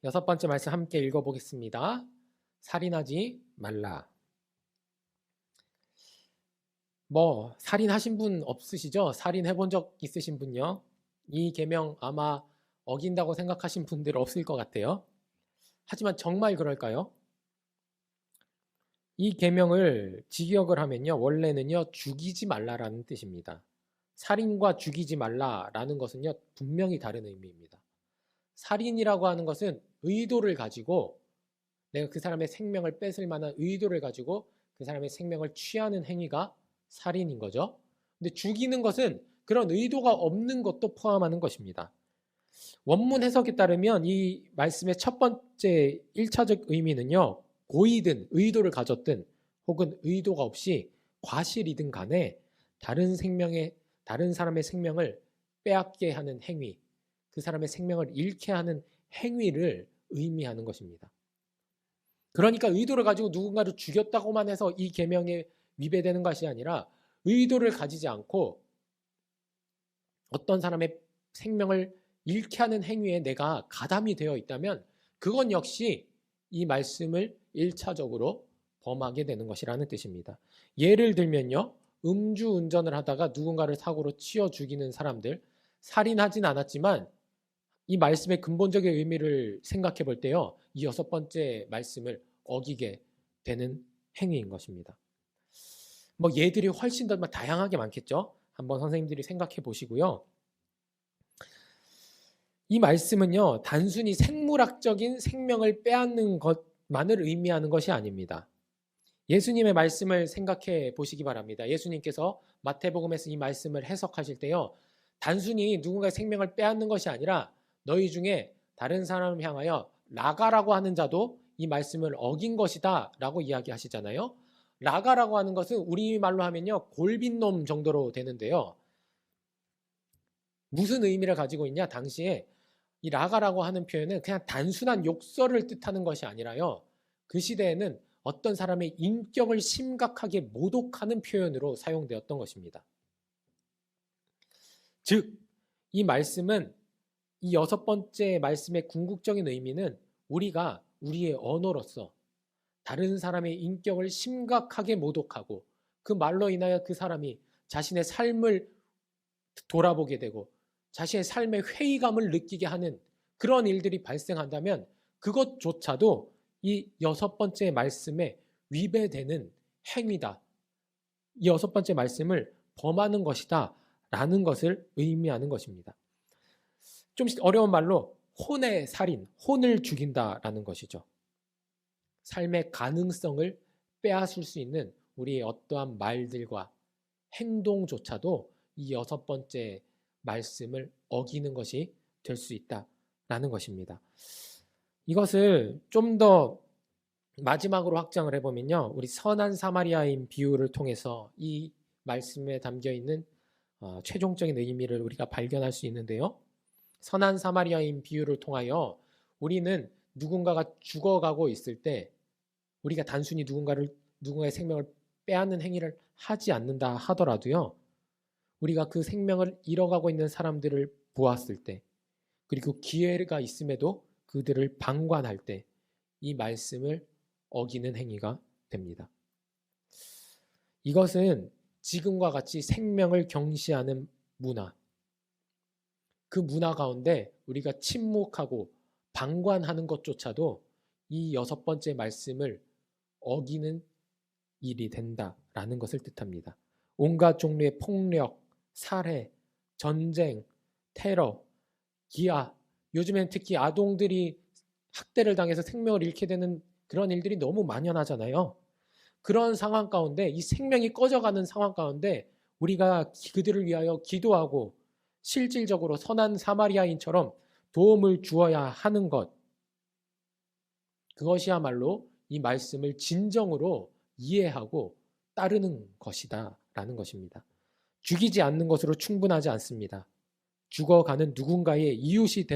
6번째 말씀 함께 읽어보겠습니다. 살인하지 말라. 살인하신 분 없으시죠? 살인해본 적 있으신 분요? 이 계명 아마 어긴다고 생각하신 분들 없을 것 같아요. 하지만 정말 그럴까요? 이 계명을 직역을 하면요, 원래는요, 죽이지 말라라는 뜻입니다. 살인과 죽이지 말라라는 것은요, 분명히 다른 의미입니다. 살인이라고 하는 것은 의도를 가지고 내가 그 사람의 생명을 뺏을 만한 의도를 가지고 그 사람의 생명을 취하는 행위가 살인인 거죠. 근데 죽이는 것은 그런 의도가 없는 것도 포함하는 것입니다. 원문 해석에 따르면 이 말씀의 첫 번째 1차적 의미는요, 고의든 의도를 가졌든 혹은 의도가 없이 과실이든 간에 다른 사람의 생명을 빼앗게 하는 행위, 그 사람의 생명을 잃게 하는 행위를 의미하는 것입니다. 그러니까 의도를 가지고 누군가를 죽였다고만 해서 이 계명에 위배되는 것이 아니라 의도를 가지지 않고 어떤 사람의 생명을 잃게 하는 행위에 내가 가담이 되어 있다면 그건 역시 이 말씀을 1차적으로 범하게 되는 것이라는 뜻입니다. 예를 들면요, 음주운전을 하다가 누군가를 사고로 치어 죽이는 사람들, 살인하진 않았지만 이 말씀의 근본적인 의미를 생각해 볼 때요, 이 6번째 말씀을 어기게 되는 행위인 것입니다. 뭐 예들이 훨씬 더 다양하게 많겠죠. 한번 선생님들이 생각해 보시고요. 이 말씀은요, 단순히 생물학적인 생명을 빼앗는 것만을 의미하는 것이 아닙니다. 예수님의 말씀을 생각해 보시기 바랍니다. 예수님께서 마태복음에서 이 말씀을 해석하실 때요, 단순히 누군가의 생명을 빼앗는 것이 아니라 너희 중에 다른 사람을 향하여 라가라고 하는 자도 이 말씀을 어긴 것이다 라고 이야기하시잖아요. 라가라고 하는 것은 우리말로 하면요, 골빈놈 정도로 되는데요. 무슨 의미를 가지고 있냐? 당시에 이 라가라고 하는 표현은 그냥 단순한 욕설을 뜻하는 것이 아니라요, 그 시대에는 어떤 사람의 인격을 심각하게 모독하는 표현으로 사용되었던 것입니다. 즉, 이 말씀은 이 6번째 말씀의 궁극적인 의미는 우리가 우리의 언어로서 다른 사람의 인격을 심각하게 모독하고 그 말로 인하여 그 사람이 자신의 삶을 돌아보게 되고 자신의 삶의 회의감을 느끼게 하는 그런 일들이 발생한다면 그것조차도 이 6번째 말씀에 위배되는 행위다. 이 6번째 말씀을 범하는 것이다 라는 것을 의미하는 것입니다. 좀 어려운 말로 혼의 살인, 혼을 죽인다라는 것이죠. 삶의 가능성을 빼앗을 수 있는 우리의 어떠한 말들과 행동조차도 이 6번째 말씀을 어기는 것이 될 수 있다라는 것입니다. 이것을 좀 더 마지막으로 확장을 해보면요, 우리 선한 사마리아인 비유를 통해서 이 말씀에 담겨 있는 최종적인 의미를 우리가 발견할 수 있는데요. 선한 사마리아인 비유를 통하여 우리는 누군가가 죽어가고 있을 때 우리가 단순히 누군가의 생명을 빼앗는 행위를 하지 않는다 하더라도요, 우리가 그 생명을 잃어가고 있는 사람들을 보았을 때, 그리고 기회가 있음에도 그들을 방관할 때 이 말씀을 어기는 행위가 됩니다. 이것은 지금과 같이 생명을 경시하는 문화, 그 문화 가운데 우리가 침묵하고 방관하는 것조차도 이 6번째 말씀을 어기는 일이 된다라는 것을 뜻합니다. 온갖 종류의 폭력, 살해, 전쟁, 테러, 기아, 요즘엔 특히 아동들이 학대를 당해서 생명을 잃게 되는 그런 일들이 너무 만연하잖아요. 그런 상황 가운데, 이 생명이 꺼져가는 상황 가운데 우리가 그들을 위하여 기도하고 실질적으로 선한 사마리아인처럼 도움을 주어야 하는 것, 그것이야말로 이 말씀을 진정으로 이해하고 따르는 것이다 라는 것입니다. 죽이지 않는 것으로 충분하지 않습니다. 죽어가는 누군가의 이웃이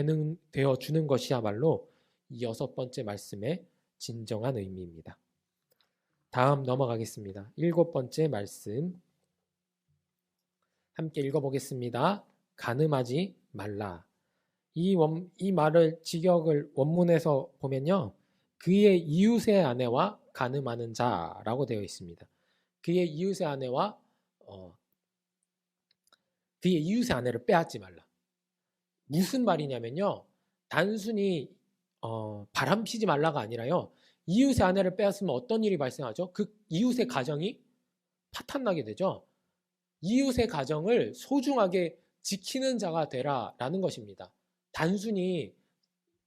되어 주는 것이야말로 이 6번째 말씀의 진정한 의미입니다. 다음 넘어가겠습니다. 7번째 말씀 함께 읽어보겠습니다. 간음하지 말라. 이 말을 직역을 원문에서 보면요, 그의 이웃의 아내와 간음하는 자라고 되어 있습니다. 그의 이웃의 아내와 그의 이웃의 아내를 빼앗지 말라. 무슨 말이냐면요, 단순히 바람 피지 말라가 아니라요, 이웃의 아내를 빼앗으면 어떤 일이 발생하죠? 그 이웃의 가정이 파탄나게 되죠. 이웃의 가정을 소중하게 지키는 자가 되라라는 것입니다. 단순히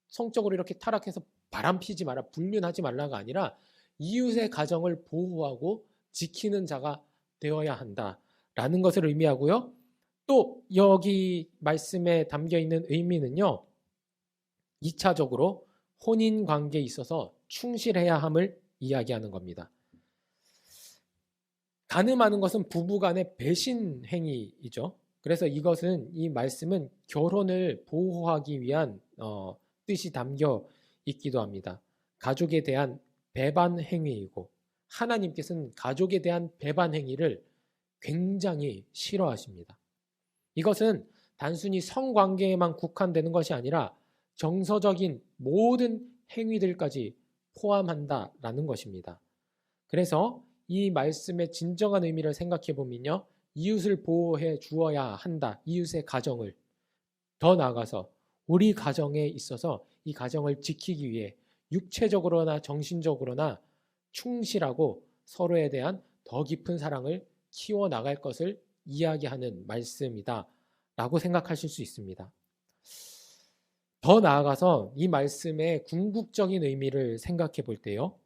성적으로 이렇게 타락해서 바람피지 마라, 불륜하지 말라가 아니라 이웃의 가정을 보호하고 지키는 자가 되어야 한다라는 것을 의미하고요. 또 여기 말씀에 담겨 있는 의미는요. 2차적으로 혼인 관계에 있어서 충실해야 함을 이야기하는 겁니다. 간음하는 것은 부부간의 배신 행위이죠. 그래서 이 말씀은 결혼을 보호하기 위한 뜻이 담겨 있기도 합니다. 가족에 대한 배반 행위이고 하나님께서는 가족에 대한 배반 행위를 굉장히 싫어하십니다. 이것은 단순히 성관계에만 국한되는 것이 아니라 정서적인 모든 행위들까지 포함한다라는 것입니다. 그래서 이 말씀의 진정한 의미를 생각해 보면요. 이웃을 보호해 주어야 한다. 이웃의 가정을. 더 나아가서 우리 가정에 있어서 이 가정을 지키기 위해 육체적으로나 정신적으로나 충실하고 서로에 대한 더 깊은 사랑을 키워나갈 것을 이야기하는 말씀이다 라고 생각하실 수 있습니다. 더 나아가서 이 말씀의 궁극적인 의미를 생각해 볼 때요.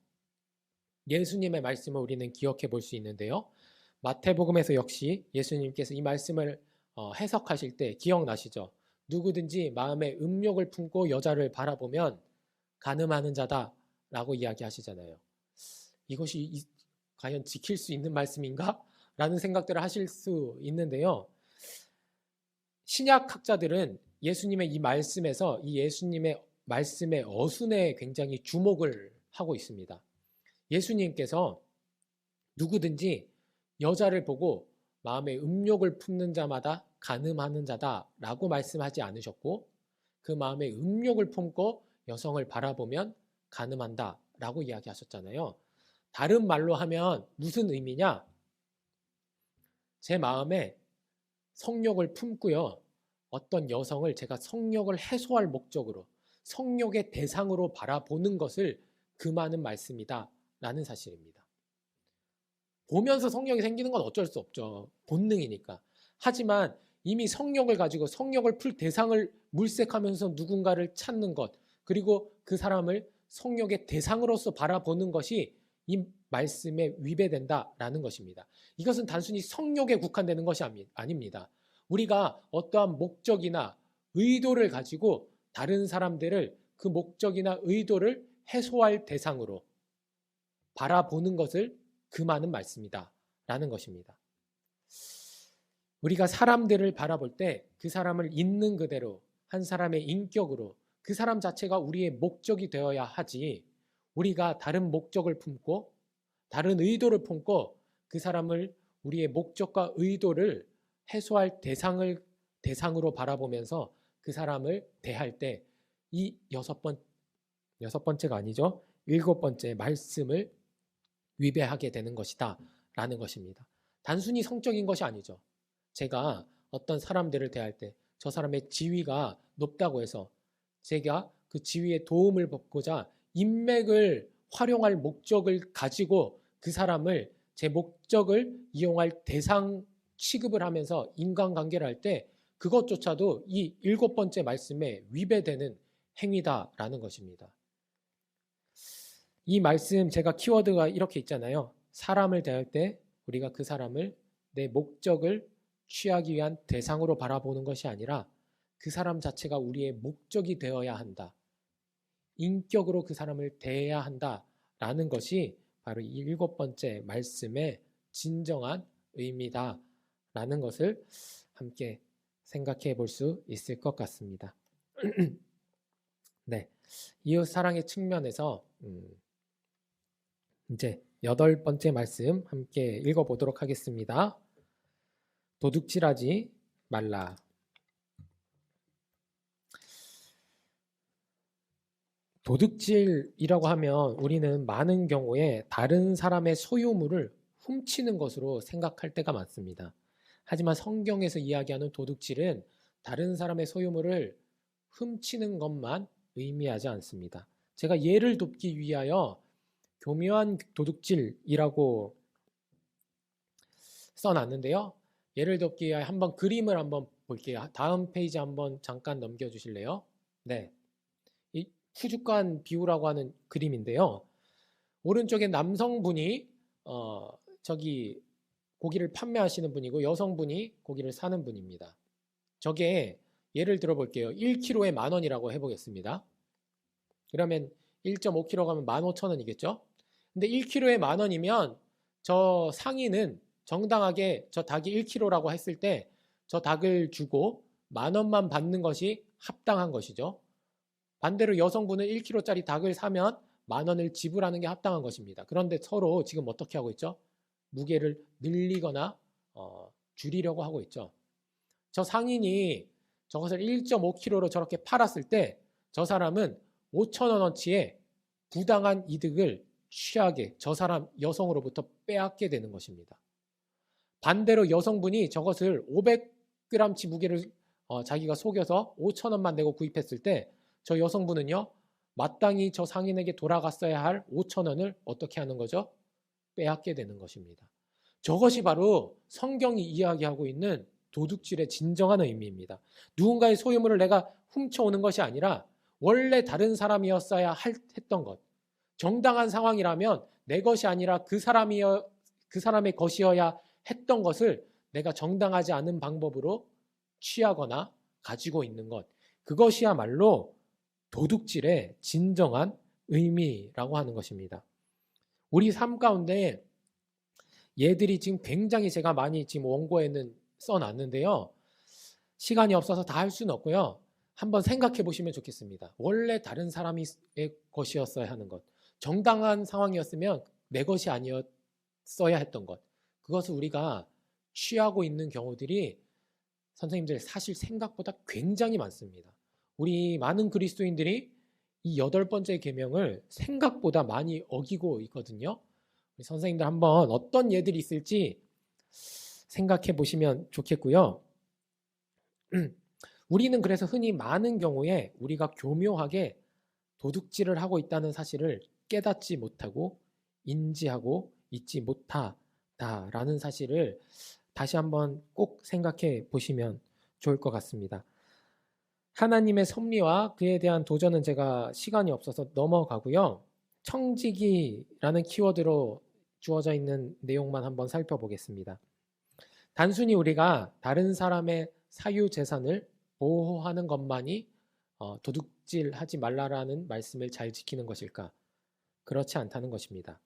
예수님의 말씀을 우리는 기억해 볼 수 있는데요. 마태복음에서 역시 예수님께서 이 말씀을 해석하실 때 기억나시죠? 누구든지 마음에 음욕을 품고 여자를 바라보면 간음하는 자다라고 이야기하시잖아요. 이것이 과연 지킬 수 있는 말씀인가? 라는 생각들을 하실 수 있는데요. 신약학자들은 예수님의 이 말씀에서 이 예수님의 말씀의 어순에 굉장히 주목을 하고 있습니다. 예수님께서 누구든지 여자를 보고 마음에 음욕을 품는 자마다 간음하는 자다라고 말씀하지 않으셨고 그 마음에 음욕을 품고 여성을 바라보면 간음한다라고 이야기하셨잖아요. 다른 말로 하면 무슨 의미냐? 제 마음에 성욕을 품고요. 어떤 여성을 제가 성욕을 해소할 목적으로 성욕의 대상으로 바라보는 것을 금하는 말씀이다 라는 사실입니다. 보면서 성욕이 생기는 건 어쩔 수 없죠. 본능이니까. 하지만 이미 성욕을 가지고 성욕을 풀 대상을 물색하면서 누군가를 찾는 것 그리고 그 사람을 성욕의 대상으로서 바라보는 것이 이 말씀에 위배된다라는 것입니다. 이것은 단순히 성욕에 국한되는 것이 아닙니다. 우리가 어떠한 목적이나 의도를 가지고 다른 사람들을 그 목적이나 의도를 해소할 대상으로 바라보는 것을 금하는 말씀이다 라는 것입니다. 우리가 사람들을 바라볼 때 그 사람을 있는 그대로 한 사람의 인격으로 그 사람 자체가 우리의 목적이 되어야 하지 우리가 다른 목적을 품고 다른 의도를 품고 그 사람을 우리의 목적과 의도를 해소할 대상으로 바라보면서 그 사람을 대할 때 이 여섯 번째가 아니죠. 7번째 말씀을 위배하게 되는 것이다 라는 것입니다. 단순히 성적인 것이 아니죠. 제가 어떤 사람들을 대할 때 저 사람의 지위가 높다고 해서 제가 그 지위에 도움을 받고자 인맥을 활용할 목적을 가지고 그 사람을 제 목적을 이용할 대상 취급을 하면서 인간관계를 할 때 그것조차도 이 7번째 말씀에 위배되는 행위다라는 것입니다. 이 말씀 제가 키워드가 이렇게 있잖아요. 사람을 대할 때 우리가 그 사람을 내 목적을 취하기 위한 대상으로 바라보는 것이 아니라 그 사람 자체가 우리의 목적이 되어야 한다. 인격으로 그 사람을 대해야 한다라는 것이 바로 이 7번째 말씀의 진정한 의미다라는 것을 함께 생각해 볼 수 있을 것 같습니다. 네, 이웃 사랑의 측면에서 이제 8번째 말씀 함께 읽어보도록 하겠습니다. 도둑질하지 말라. 도둑질이라고 하면 우리는 많은 경우에 다른 사람의 소유물을 훔치는 것으로 생각할 때가 많습니다. 하지만 성경에서 이야기하는 도둑질은 다른 사람의 소유물을 훔치는 것만 의미하지 않습니다. 제가 예를 돕기 위하여 교묘한 도둑질이라고 써놨는데요. 예를 돕기 위해 한번 그림을 한번 볼게요. 다음 페이지 한번 잠깐 넘겨주실래요? 네, 이 후죽간 비유라고 하는 그림인데요. 오른쪽에 남성분이 저기 고기를 판매하시는 분이고 여성분이 고기를 사는 분입니다. 저게 예를 들어 볼게요. 1kg에 10,000원이라고 해보겠습니다. 그러면 1.5kg 가면 15,000원이겠죠? 근데 1kg에 10,000원이면 저 상인은 정당하게 저 닭이 1kg라고 했을 때 저 닭을 주고 10,000원만 받는 것이 합당한 것이죠. 반대로 여성분은 1kg짜리 닭을 사면 10,000원을 지불하는 게 합당한 것입니다. 그런데 서로 지금 어떻게 하고 있죠? 무게를 늘리거나 줄이려고 하고 있죠. 저 상인이 저것을 1.5kg로 저렇게 팔았을 때 저 사람은 5,000원어치의 부당한 이득을 취하게 저 사람 여성으로부터 빼앗게 되는 것입니다. 반대로 여성분이 저것을 500g치 무게를 자기가 속여서 5,000원만 내고 구입했을 때 저 여성분은요, 마땅히 저 상인에게 돌아갔어야 할 5,000원을 어떻게 하는 거죠? 빼앗게 되는 것입니다. 저것이 바로 성경이 이야기하고 있는 도둑질의 진정한 의미입니다. 누군가의 소유물을 내가 훔쳐오는 것이 아니라 원래 다른 사람이었어야 했던 것, 정당한 상황이라면 내 것이 아니라 그 사람의 것이어야 했던 것을 내가 정당하지 않은 방법으로 취하거나 가지고 있는 것, 그것이야말로 도둑질의 진정한 의미라고 하는 것입니다. 우리 삶 가운데 얘들이 지금 굉장히 제가 많이 지금 원고에는 써놨는데요. 시간이 없어서 다 할 수는 없고요. 한번 생각해 보시면 좋겠습니다. 원래 다른 사람의 것이었어야 하는 것, 정당한 상황이었으면 내 것이 아니었어야 했던 것, 그것을 우리가 취하고 있는 경우들이 선생님들 사실 생각보다 굉장히 많습니다. 우리 많은 그리스도인들이 이 8번째 계명을 생각보다 많이 어기고 있거든요. 우리 선생님들 한번 어떤 예들이 있을지 생각해 보시면 좋겠고요. 우리는 그래서 흔히 많은 경우에 우리가 교묘하게 도둑질을 하고 있다는 사실을 깨닫지 못하고 인지하고 있지 못하다라는 사실을 다시 한번 꼭 생각해 보시면 좋을 것 같습니다. 하나님의 섭리와 그에 대한 도전은 제가 시간이 없어서 넘어가고요. 청지기라는 키워드로 주어져 있는 내용만 한번 살펴보겠습니다. 단순히 우리가 다른 사람의 사유재산을 보호하는 것만이 도둑질하지 말라라는 말씀을 잘 지키는 것일까? 그렇지 않다는 것입니다.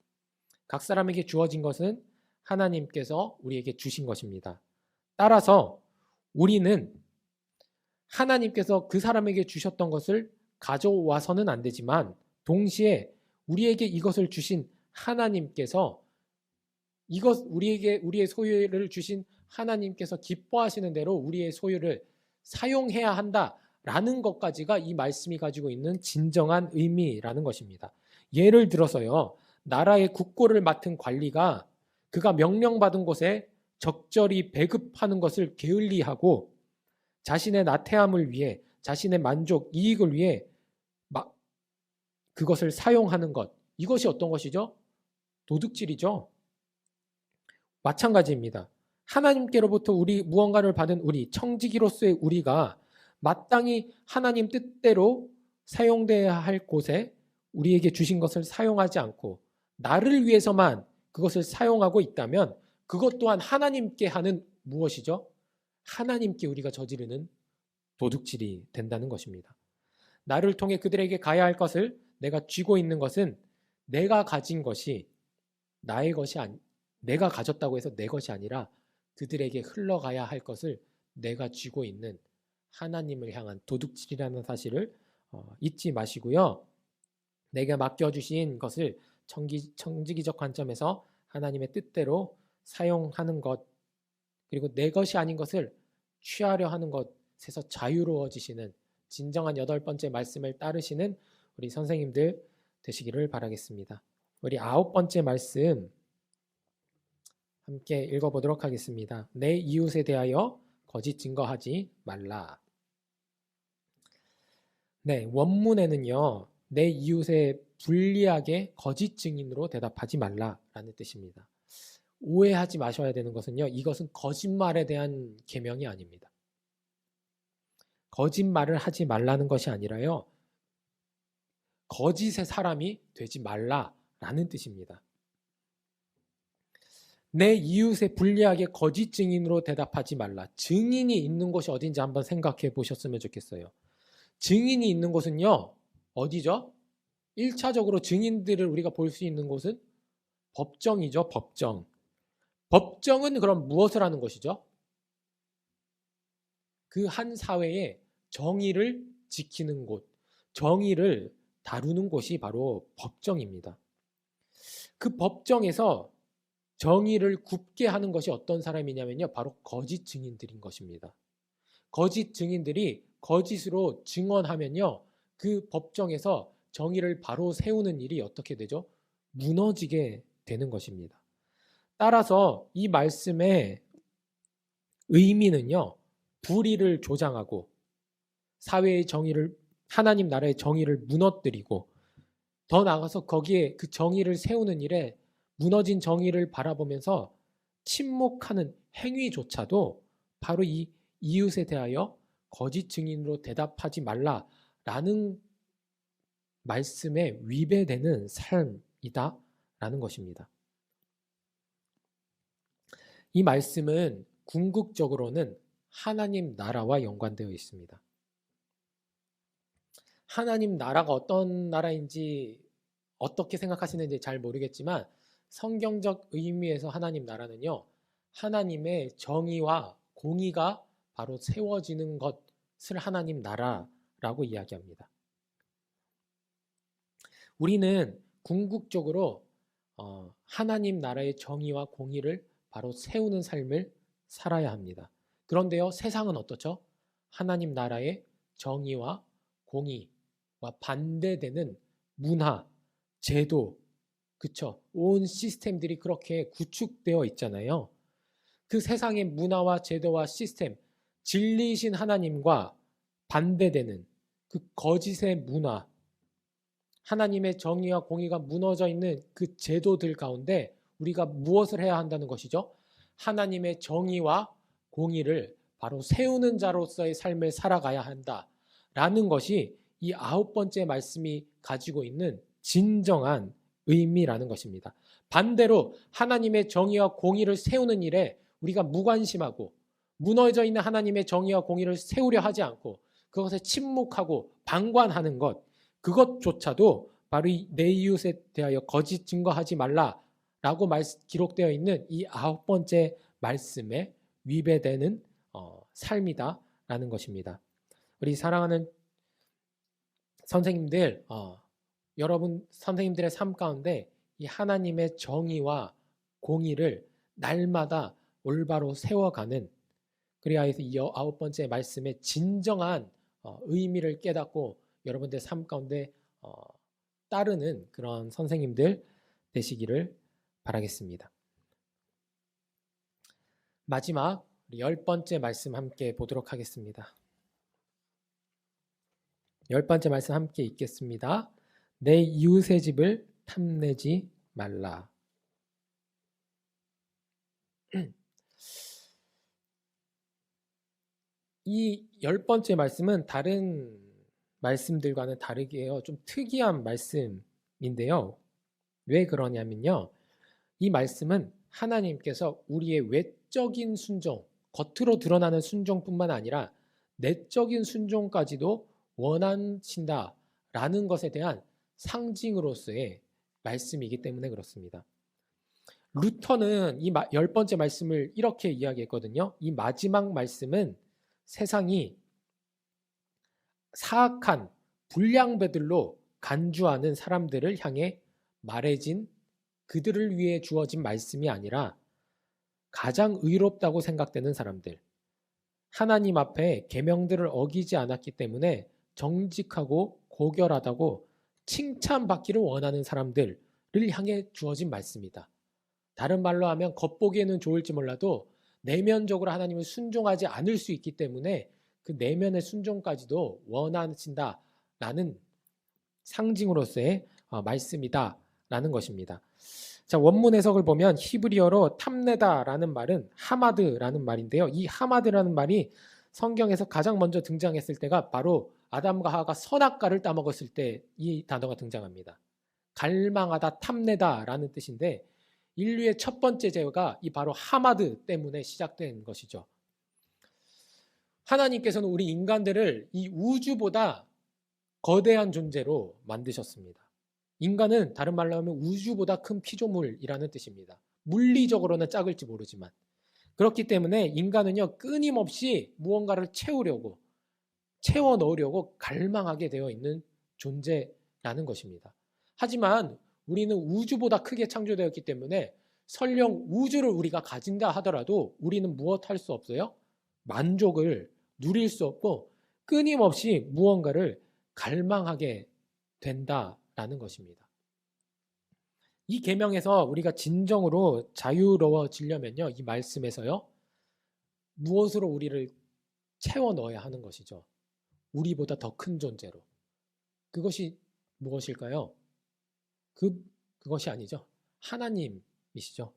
각 사람에게 주어진 것은 하나님께서 우리에게 주신 것입니다. 따라서 우리는 하나님께서 그 사람에게 주셨던 것을 가져와서는 안 되지만 동시에 우리에게 이것을 주신 하나님께서 우리의 소유를 주신 하나님께서 기뻐하시는 대로 우리의 소유를 사용해야 한다라는 것까지가 이 말씀이 가지고 있는 진정한 의미라는 것입니다. 예를 들어서요, 나라의 국고를 맡은 관리가 그가 명령받은 곳에 적절히 배급하는 것을 게을리하고 자신의 나태함을 위해, 자신의 만족, 이익을 위해 그것을 사용하는 것, 이것이 어떤 것이죠? 도둑질이죠. 마찬가지입니다. 하나님께로부터 무언가를 받은 우리, 청지기로서의 우리가 마땅히 하나님 뜻대로 사용돼야 할 곳에 우리에게 주신 것을 사용하지 않고 나를 위해서만 그것을 사용하고 있다면 그것 또한 하나님께 하는 무엇이죠? 하나님께 우리가 저지르는 도둑질이 된다는 것입니다. 나를 통해 그들에게 가야 할 것을 내가 쥐고 있는 것은 내가 가진 것이 나의 것이 내가 가졌다고 해서 내 것이 아니라 그들에게 흘러가야 할 것을 내가 쥐고 있는 하나님을 향한 도둑질이라는 사실을 잊지 마시고요. 내게 맡겨주신 것을 청지기적 관점에서 하나님의 뜻대로 사용하는 것, 그리고 내 것이 아닌 것을 취하려 하는 것에서 자유로워지시는 진정한 8번째 말씀을 따르시는 우리 선생님들 되시기를 바라겠습니다. 우리 9번째 말씀 함께 읽어보도록 하겠습니다. 내 이웃에 대하여 거짓 증거하지 말라. 네, 원문에는요, 내 이웃에 불리하게 거짓 증인으로 대답하지 말라라는 뜻입니다. 오해하지 마셔야 되는 것은요. 이것은 거짓말에 대한 계명이 아닙니다. 거짓말을 하지 말라는 것이 아니라요. 거짓의 사람이 되지 말라라는 뜻입니다. 내 이웃에 불리하게 거짓 증인으로 대답하지 말라. 증인이 있는 곳이 어딘지 한번 생각해 보셨으면 좋겠어요. 증인이 있는 곳은요. 어디죠? 1차적으로 증인들을 우리가 볼 수 있는 곳은 법정이죠. 법정. 법정은 그럼 무엇을 하는 것이죠? 그 한 사회의 정의를 지키는 곳, 정의를 다루는 곳이 바로 법정입니다. 그 법정에서 정의를 굽게 하는 것이 어떤 사람이냐면요. 바로 거짓 증인들인 것입니다. 거짓 증인들이 거짓으로 증언하면요. 그 법정에서 정의를 바로 세우는 일이 어떻게 되죠? 무너지게 되는 것입니다. 따라서 이 말씀의 의미는요. 불의를 조장하고 사회의 정의를, 하나님 나라의 정의를 무너뜨리고 더 나아가서 거기에 그 정의를 세우는 일에 무너진 정의를 바라보면서 침묵하는 행위조차도 바로 이 이웃에 대하여 거짓 증인으로 대답하지 말라라는 말씀에 위배되는 삶이다라는 것입니다. 이 말씀은 궁극적으로는 하나님 나라와 연관되어 있습니다. 하나님 나라가 어떤 나라인지 어떻게 생각하시는지 잘 모르겠지만 성경적 의미에서 하나님 나라는요. 하나님의 정의와 공의가 바로 세워지는 것을 하나님 나라라고 이야기합니다. 우리는 궁극적으로 하나님 나라의 정의와 공의를 바로 세우는 삶을 살아야 합니다. 그런데요, 세상은 어떻죠? 하나님 나라의 정의와 공의와 반대되는 문화, 제도, 그쵸? 온 시스템들이 그렇게 구축되어 있잖아요. 그 세상의 문화와 제도와 시스템, 진리이신 하나님과 반대되는 그 거짓의 문화, 하나님의 정의와 공의가 무너져 있는 그 제도들 가운데 우리가 무엇을 해야 한다는 것이죠? 하나님의 정의와 공의를 바로 세우는 자로서의 삶을 살아가야 한다라는 것이 이 9번째 말씀이 가지고 있는 진정한 의미라는 것입니다. 반대로 하나님의 정의와 공의를 세우는 일에 우리가 무관심하고 무너져 있는 하나님의 정의와 공의를 세우려 하지 않고 그것에 침묵하고 방관하는 것, 그것조차도 바로 내 이웃에 대하여 거짓 증거하지 말라라고 기록되어 있는 이 9번째 말씀에 위배되는 삶이다라는 것입니다. 우리 사랑하는 선생님들, 여러분 선생님들의 삶 가운데 이 하나님의 정의와 공의를 날마다 올바로 세워가는, 그래야 해서 이 9번째 말씀의 진정한 의미를 깨닫고 여러분들 삶 가운데 따르는 그런 선생님들 되시기를 바라겠습니다. 마지막 10번째 말씀 함께 보도록 하겠습니다. 10번째 말씀 함께 읽겠습니다. 내 이웃의 집을 탐내지 말라. 이 10번째 말씀은 다른 말씀들과는 다르게요. 좀 특이한 말씀인데요. 왜 그러냐면요. 이 말씀은 하나님께서 우리의 외적인 순종, 겉으로 드러나는 순종뿐만 아니라 내적인 순종까지도 원하신다라는 것에 대한 상징으로서의 말씀이기 때문에 그렇습니다. 루터는 이 10번째 말씀을 이렇게 이야기했거든요. 이 마지막 말씀은 세상이 사악한 불량배들로 간주하는 사람들을 향해 말해진, 그들을 위해 주어진 말씀이 아니라 가장 의롭다고 생각되는 사람들, 하나님 앞에 계명들을 어기지 않았기 때문에 정직하고 고결하다고 칭찬받기를 원하는 사람들을 향해 주어진 말씀이다. 다른 말로 하면 겉보기에는 좋을지 몰라도 내면적으로 하나님을 순종하지 않을 수 있기 때문에 그 내면의 순종까지도 원하신다라는 상징으로서의 말씀이다라는 것입니다. 자, 원문 해석을 보면 히브리어로 탐내다라는 말은 하마드라는 말인데요. 이 하마드라는 말이 성경에서 가장 먼저 등장했을 때가 바로 아담과 하와가 선악과를 따먹었을 때 이 단어가 등장합니다. 갈망하다, 탐내다라는 뜻인데 인류의 첫 번째 죄가 이 바로 하마드 때문에 시작된 것이죠. 하나님께서는 우리 인간들을 이 우주보다 거대한 존재로 만드셨습니다. 인간은 다른 말로 하면 우주보다 큰 피조물이라는 뜻입니다. 물리적으로는 작을지 모르지만. 그렇기 때문에 인간은요, 끊임없이 무언가를 채우려고, 채워 넣으려고 갈망하게 되어 있는 존재라는 것입니다. 하지만 우리는 우주보다 크게 창조되었기 때문에 설령 우주를 우리가 가진다 하더라도 우리는 무엇 할 수 없어요? 만족을 누릴 수 없고 끊임없이 무언가를 갈망하게 된다라는 것입니다. 이 계명에서 우리가 진정으로 자유로워지려면요, 이 말씀에서요, 무엇으로 우리를 채워 넣어야 하는 것이죠. 우리보다 더 큰 존재로. 그것이 무엇일까요? 그것이 아니죠. 하나님이시죠.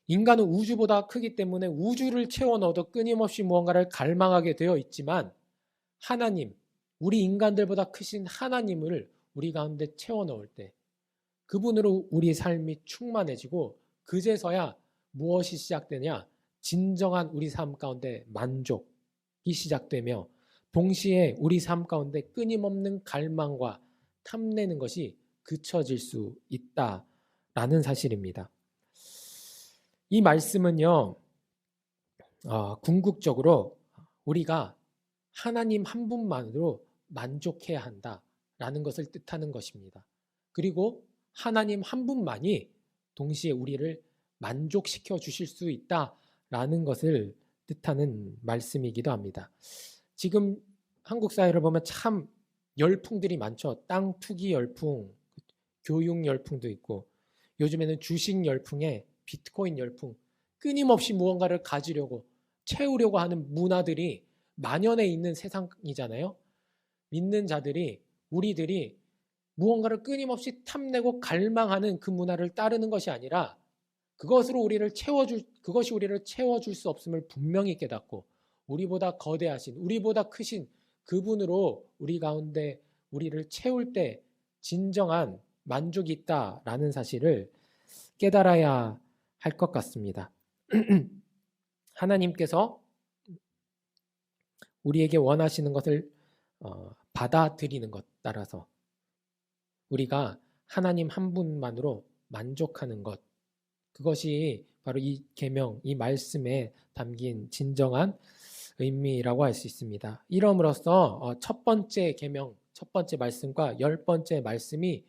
인간은 우주보다 크기 때문에 우주를 채워 넣어도 끊임없이 무언가를 갈망하게 되어 있지만 하나님, 우리 인간들보다 크신 하나님을 우리 가운데 채워 넣을 때 그분으로 우리 삶이 충만해지고 그제서야 무엇이 시작되냐? 진정한 우리 삶 가운데 만족이 시작되며 동시에 우리 삶 가운데 끊임없는 갈망과 탐내는 것이 그쳐질 수 있다라는 사실입니다. 이 말씀은요, 궁극적으로 우리가 하나님 한 분만으로 만족해야 한다라는 것을 뜻하는 것입니다. 그리고 하나님 한 분만이 동시에 우리를 만족시켜 주실 수 있다라는 것을 뜻하는 말씀이기도 합니다. 지금 한국 사회를 보면 참 열풍들이 많죠. 땅 투기 열풍, 교육 열풍도 있고 요즘에는 주식 열풍에 비트코인 열풍, 끊임없이 무언가를 가지려고 채우려고 하는 문화들이 만연해 있는 세상이잖아요. 믿는 자들이, 우리들이 무언가를 끊임없이 탐내고 갈망하는 그 문화를 따르는 것이 아니라 그것이 우리를 채워줄 수 없음을 분명히 깨닫고 우리보다 거대하신, 우리보다 크신 그분으로 우리 가운데 우리를 채울 때 진정한 만족이 있다라는 사실을 깨달아야 할 것 같습니다. 하나님께서 우리에게 원하시는 것을 받아들이는 것 따라서 우리가 하나님 한 분만으로 만족하는 것, 그것이 바로 이 계명, 이 말씀에 담긴 진정한 의미라고 할 수 있습니다. 이러므로써 첫 번째 계명, 첫 번째 말씀과 10번째 말씀이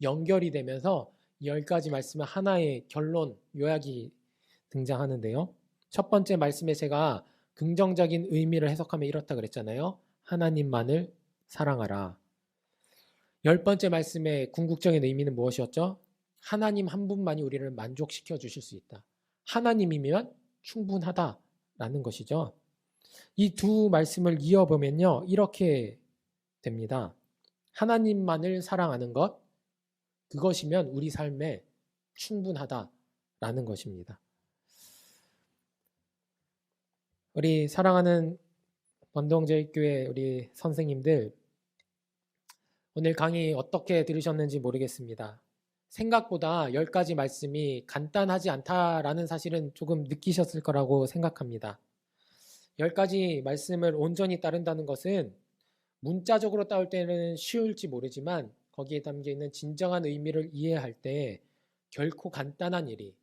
연결이 되면서 10가지 말씀의 하나의 결론, 요약이 등장하는데요. 첫 번째 말씀에 제가 긍정적인 의미를 해석하면 이렇다 그랬잖아요. 하나님만을 사랑하라. 10번째 말씀의 궁극적인 의미는 무엇이었죠? 하나님 한 분만이 우리를 만족시켜 주실 수 있다. 하나님이면 충분하다라는 것이죠. 이 두 말씀을 이어보면요, 이렇게 됩니다. 하나님만을 사랑하는 것, 그것이면 우리 삶에 충분하다라는 것입니다. 우리 사랑하는 번동제일교회 우리 선생님들, 오늘 강의 어떻게 들으셨는지 모르겠습니다. 생각보다 10가지 말씀이 간단하지 않다라는 사실은 조금 느끼셨을 거라고 생각합니다. 10가지 말씀을 온전히 따른다는 것은 문자적으로 따올 때는 쉬울지 모르지만 거기에 담겨있는 진정한 의미를 이해할 때 결코 간단한 일이,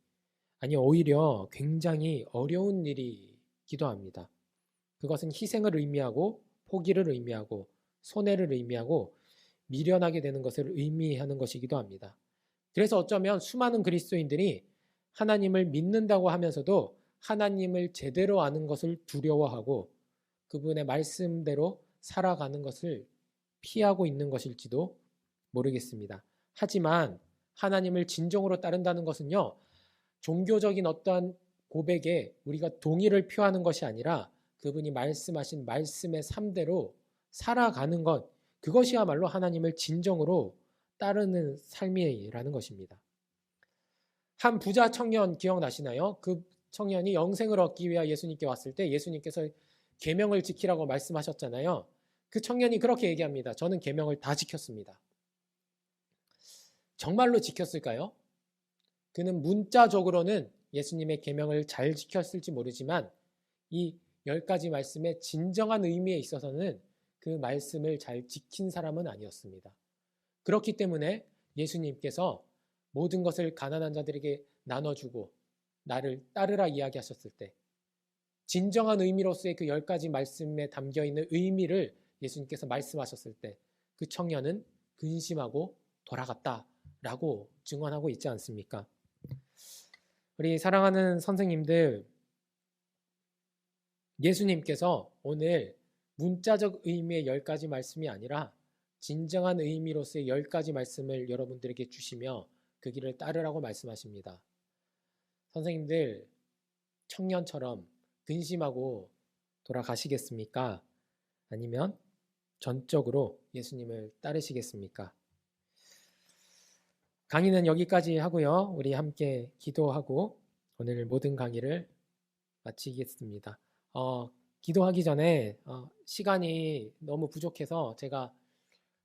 아니 오히려 굉장히 어려운 일이기도 합니다. 그것은 희생을 의미하고 포기를 의미하고 손해를 의미하고 미련하게 되는 것을 의미하는 것이기도 합니다. 그래서 어쩌면 수많은 그리스도인들이 하나님을 믿는다고 하면서도 하나님을 제대로 아는 것을 두려워하고 그분의 말씀대로 살아가는 것을 피하고 있는 것일지도 모르겠습니다. 하지만 하나님을 진정으로 따른다는 것은요, 종교적인 어떠한 고백에 우리가 동의를 표하는 것이 아니라 그분이 말씀하신 말씀의 삶대로 살아가는 것, 그것이야말로 하나님을 진정으로 따르는 삶이라는 것입니다. 한 부자 청년 기억나시나요? 그 청년이 영생을 얻기 위해 예수님께 왔을 때 예수님께서 계명을 지키라고 말씀하셨잖아요. 그 청년이 그렇게 얘기합니다. 저는 계명을 다 지켰습니다. 정말로 지켰을까요? 그는 문자적으로는 예수님의 계명을 잘 지켰을지 모르지만 이 10가지 말씀의 진정한 의미에 있어서는 그 말씀을 잘 지킨 사람은 아니었습니다. 그렇기 때문에 예수님께서 모든 것을 가난한 자들에게 나눠주고 나를 따르라 이야기하셨을 때 진정한 의미로서의 그 10가지 말씀에 담겨있는 의미를 예수님께서 말씀하셨을 때 그 청년은 근심하고 돌아갔다라고 증언하고 있지 않습니까? 우리 사랑하는 선생님들, 예수님께서 오늘 문자적 의미의 10가지 말씀이 아니라 진정한 의미로서의 10가지 말씀을 여러분들에게 주시며 그 길을 따르라고 말씀하십니다. 선생님들, 청년처럼 근심하고 돌아가시겠습니까? 아니면 전적으로 예수님을 따르시겠습니까? 강의는 여기까지 하고요. 우리 함께 기도하고 오늘 모든 강의를 마치겠습니다. 기도하기 전에 시간이 너무 부족해서 제가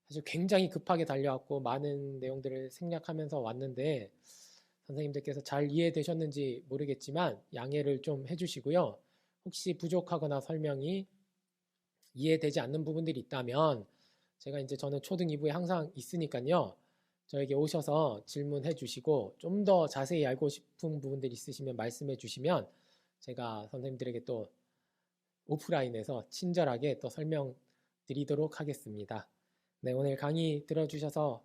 사실 굉장히 급하게 달려왔고 많은 내용들을 생략하면서 왔는데 선생님들께서 잘 이해되셨는지 모르겠지만 양해를 좀 해주시고요. 혹시 부족하거나 설명이 이해되지 않는 부분들이 있다면 제가 이제 저는 초등 2부에 항상 있으니까요. 저에게 오셔서 질문해 주시고 좀 더 자세히 알고 싶은 부분들이 있으시면 말씀해 주시면 제가 선생님들에게 또 오프라인에서 친절하게 또 설명드리도록 하겠습니다. 네, 오늘 강의 들어주셔서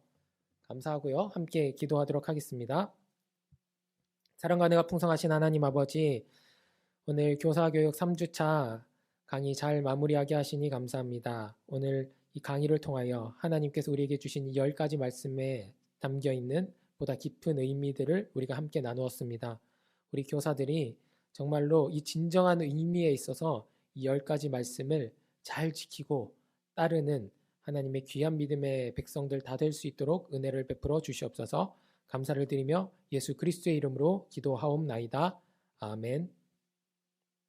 감사하고요. 함께 기도하도록 하겠습니다. 사랑과 은혜가 풍성하신 하나님 아버지, 오늘 교사교육 3주차 강의 잘 마무리하게 하시니 감사합니다. 오늘 이 강의를 통하여 하나님께서 우리에게 주신 이 10가지 말씀에 담겨있는 보다 깊은 의미들을 우리가 함께 나누었습니다. 우리 교사들이 정말로 이 진정한 의미에 있어서 이 10가지 말씀을 잘 지키고 따르는 하나님의 귀한 믿음의 백성들 다 될 수 있도록 은혜를 베풀어 주시옵소서. 감사를 드리며 예수 그리스도의 이름으로 기도하옵나이다. 아멘.